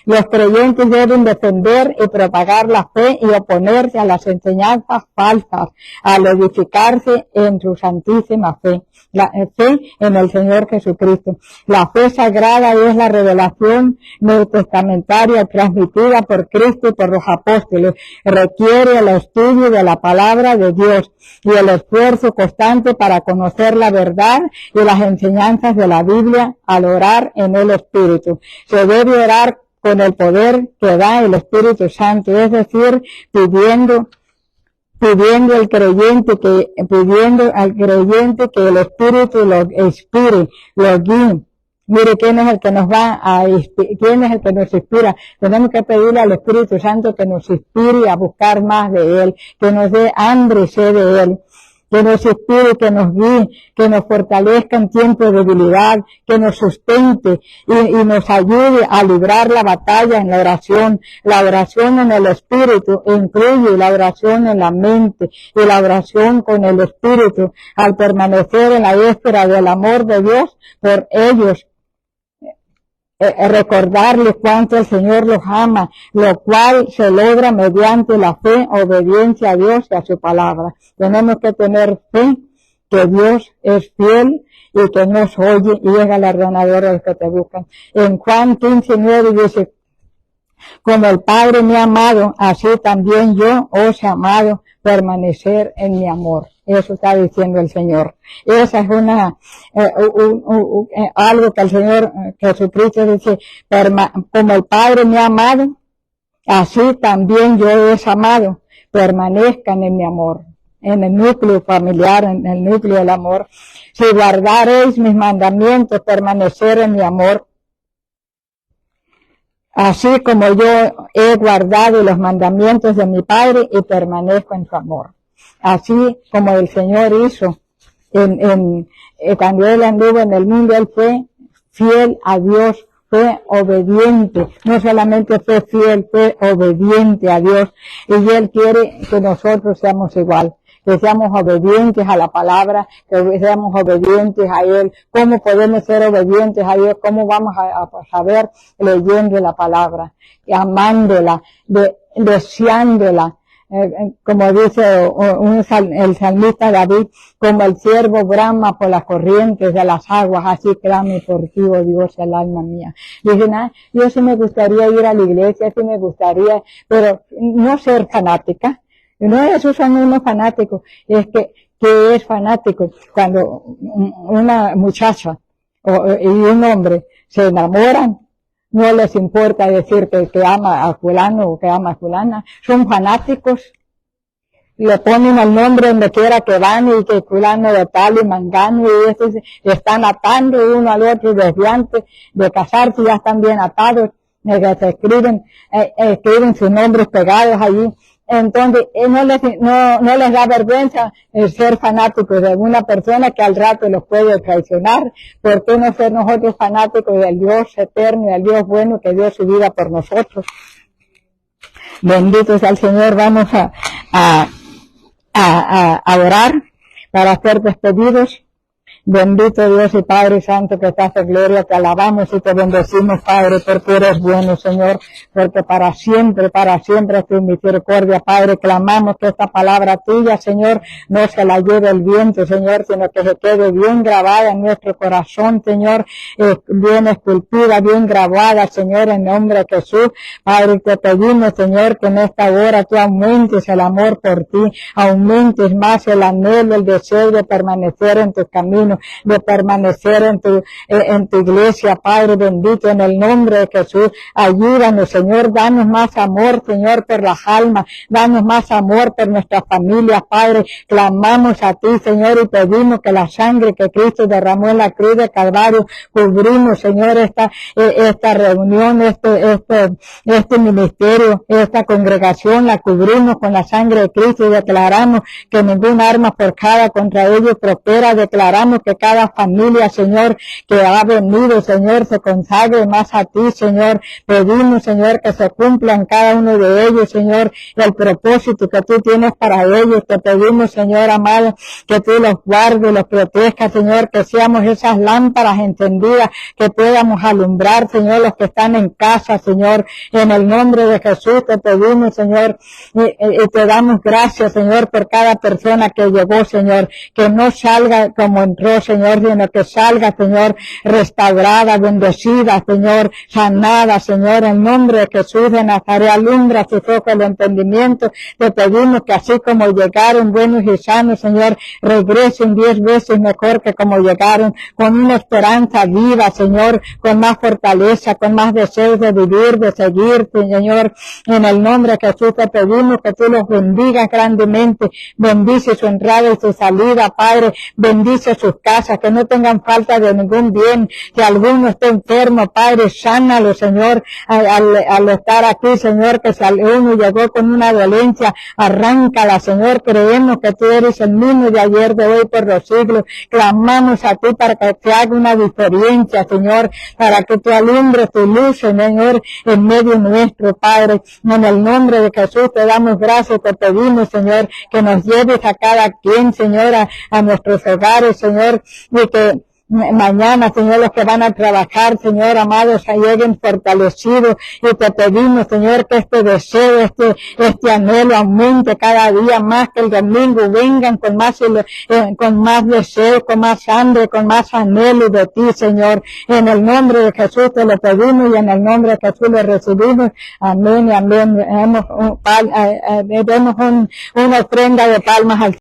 Speaker 1: los creyentes deben defender y propagar la fe y oponerse a las enseñanzas falsas, al edificarse en su santísima fe, la fe en el Señor Jesucristo. La fe sagrada es la revelación neotestamentaria transmitida por Cristo y por los apóstoles. Requiere el estudio de la palabra de Dios y el esfuerzo constante para conocer la verdad y las enseñanzas de la Biblia al orar en el Espíritu. Se debe orar con el poder que da el Espíritu Santo, es decir, pidiendo al creyente que el Espíritu lo inspire, lo guíe. Mire, ¿quién es el que nos quién es el que nos inspira? Tenemos que pedirle al Espíritu Santo que nos inspire a buscar más de Él, que nos dé hambre y sed de Él, que nos inspire, que nos guíe, que nos fortalezca en tiempos de debilidad, que nos sustente y nos ayude a librar la batalla en la oración. La oración en el Espíritu incluye la oración en la mente y la oración con el Espíritu, al permanecer en la víspera del amor de Dios por ellos. Recordarles cuánto el Señor los ama, lo cual se logra mediante la fe, obediencia a Dios y a su palabra. Tenemos que tener fe que Dios es fiel y que nos oye y es galardonador de los que te buscan. En Juan 15:9 dice, como el Padre me ha amado, así también yo os he amado, permanecer en mi amor. Eso está diciendo el Señor. Esa es algo que el Señor Jesucristo dice, como el Padre me ha amado, así también yo os he amado, permanezcan en mi amor, en el núcleo familiar, en el núcleo del amor. Si guardaréis mis mandamientos, permanecer en mi amor, así como yo he guardado los mandamientos de mi Padre y permanezco en su amor. Así como el Señor hizo cuando Él anduvo en el mundo, Él fue fiel a Dios, fue obediente, no solamente fue fiel, fue obediente a Dios, y Él quiere que nosotros seamos igual, que seamos obedientes a la palabra, que seamos obedientes a Él. ¿Cómo podemos ser obedientes a Dios? ¿Cómo vamos a saber? Leyendo la palabra, amándola, deseándola. Como dice el salmista David, como el ciervo brama por las corrientes de las aguas, así clame por ti, oh Dios, el alma mía. Dicen, yo sí me gustaría ir a la iglesia, sí me gustaría, pero no ser fanática. No, esos son unos fanáticos. Es que es fanático cuando una muchacha y un hombre se enamoran, no les importa decir que ama a fulano o que ama a fulana, son fanáticos, le ponen el nombre donde quiera que van y que fulano de tal y mangano y estos están atando uno al otro desde antes de casarse, ya están bien atados, escriben sus nombres pegados allí. Entonces, no les da vergüenza ser fanáticos de una persona que al rato los puede traicionar. ¿Por qué no ser nosotros fanáticos del Dios eterno, del Dios bueno que dio su vida por nosotros? Bendito sea el Señor. Vamos a orar para ser despedidos. Bendito Dios y Padre Santo que estás en gloria, te alabamos y te bendecimos, Padre, porque eres bueno, Señor, porque para siempre es tu misericordia, Padre. Clamamos que esta palabra tuya, Señor, no se la lleve el viento, Señor, sino que se quede bien grabada en nuestro corazón, Señor, bien esculpida, bien grabada, Señor, en nombre de Jesús. Padre, te pedimos, Señor, que en esta hora tú aumentes el amor por ti, aumentes más el anhelo, el deseo de permanecer en tus caminos, de permanecer en tu iglesia, Padre bendito, en el nombre de Jesús. Ayúdanos, Señor, danos más amor, Señor, por las almas, danos más amor por nuestras familias, Padre. Clamamos a ti, Señor, y pedimos que la sangre que Cristo derramó en la cruz de Calvario, cubrimos, Señor, esta reunión, este ministerio, esta congregación, la cubrimos con la sangre de Cristo y declaramos que ninguna arma forjada contra ellos prospera. Declaramos que cada familia, Señor, que ha venido, Señor, se consagre más a ti, Señor. Pedimos, Señor, que se cumpla en cada uno de ellos, Señor, el propósito que tú tienes para ellos. Te pedimos, Señor amado, que tú los guardes, los protejas, Señor, que seamos esas lámparas encendidas, que podamos alumbrar, Señor, los que están en casa, Señor, en el nombre de Jesús te pedimos, Señor, y te damos gracias, Señor, por cada persona que llegó, Señor, que no salga como entró, Señor, sino que salga, Señor, restaurada, bendecida, Señor, sanada, Señor, en nombre de Jesús de Nazaret, alumbra sus ojos el entendimiento. Te pedimos que así como llegaron buenos y sanos, Señor, regresen 10 veces mejor que como llegaron, con una esperanza viva, Señor, con más fortaleza, con más deseos de vivir, de seguirte, Señor. En el nombre de Jesús te pedimos que tú los bendigas grandemente. Bendice su entrada y su salida, Padre. Bendice sus casas, que no tengan falta de ningún bien. Que alguno esté enfermo, Padre, sánalo, Señor, al estar aquí, Señor, que si alguno llegó con una dolencia, arráncala, Señor. Creemos que tú eres el mismo de ayer, de hoy, por los siglos. Clamamos a ti para que te haga una diferencia, Señor, para que tú alumbres tu luz, Señor, en medio nuestro, Padre. En el nombre de Jesús te damos gracias, te pedimos, Señor, que nos lleves a cada quien, Señor, a nuestros hogares, Señor, y que mañana, Señor, los que van a trabajar, Señor, amados, lleguen fortalecidos, y te pedimos, Señor, que este deseo, este anhelo aumente cada día más, que el domingo vengan con más deseo, con más hambre, con más anhelo de ti, Señor. En el nombre de Jesús te lo pedimos y en el nombre de Jesús lo recibimos. Amén y amén. Demos una ofrenda de palmas al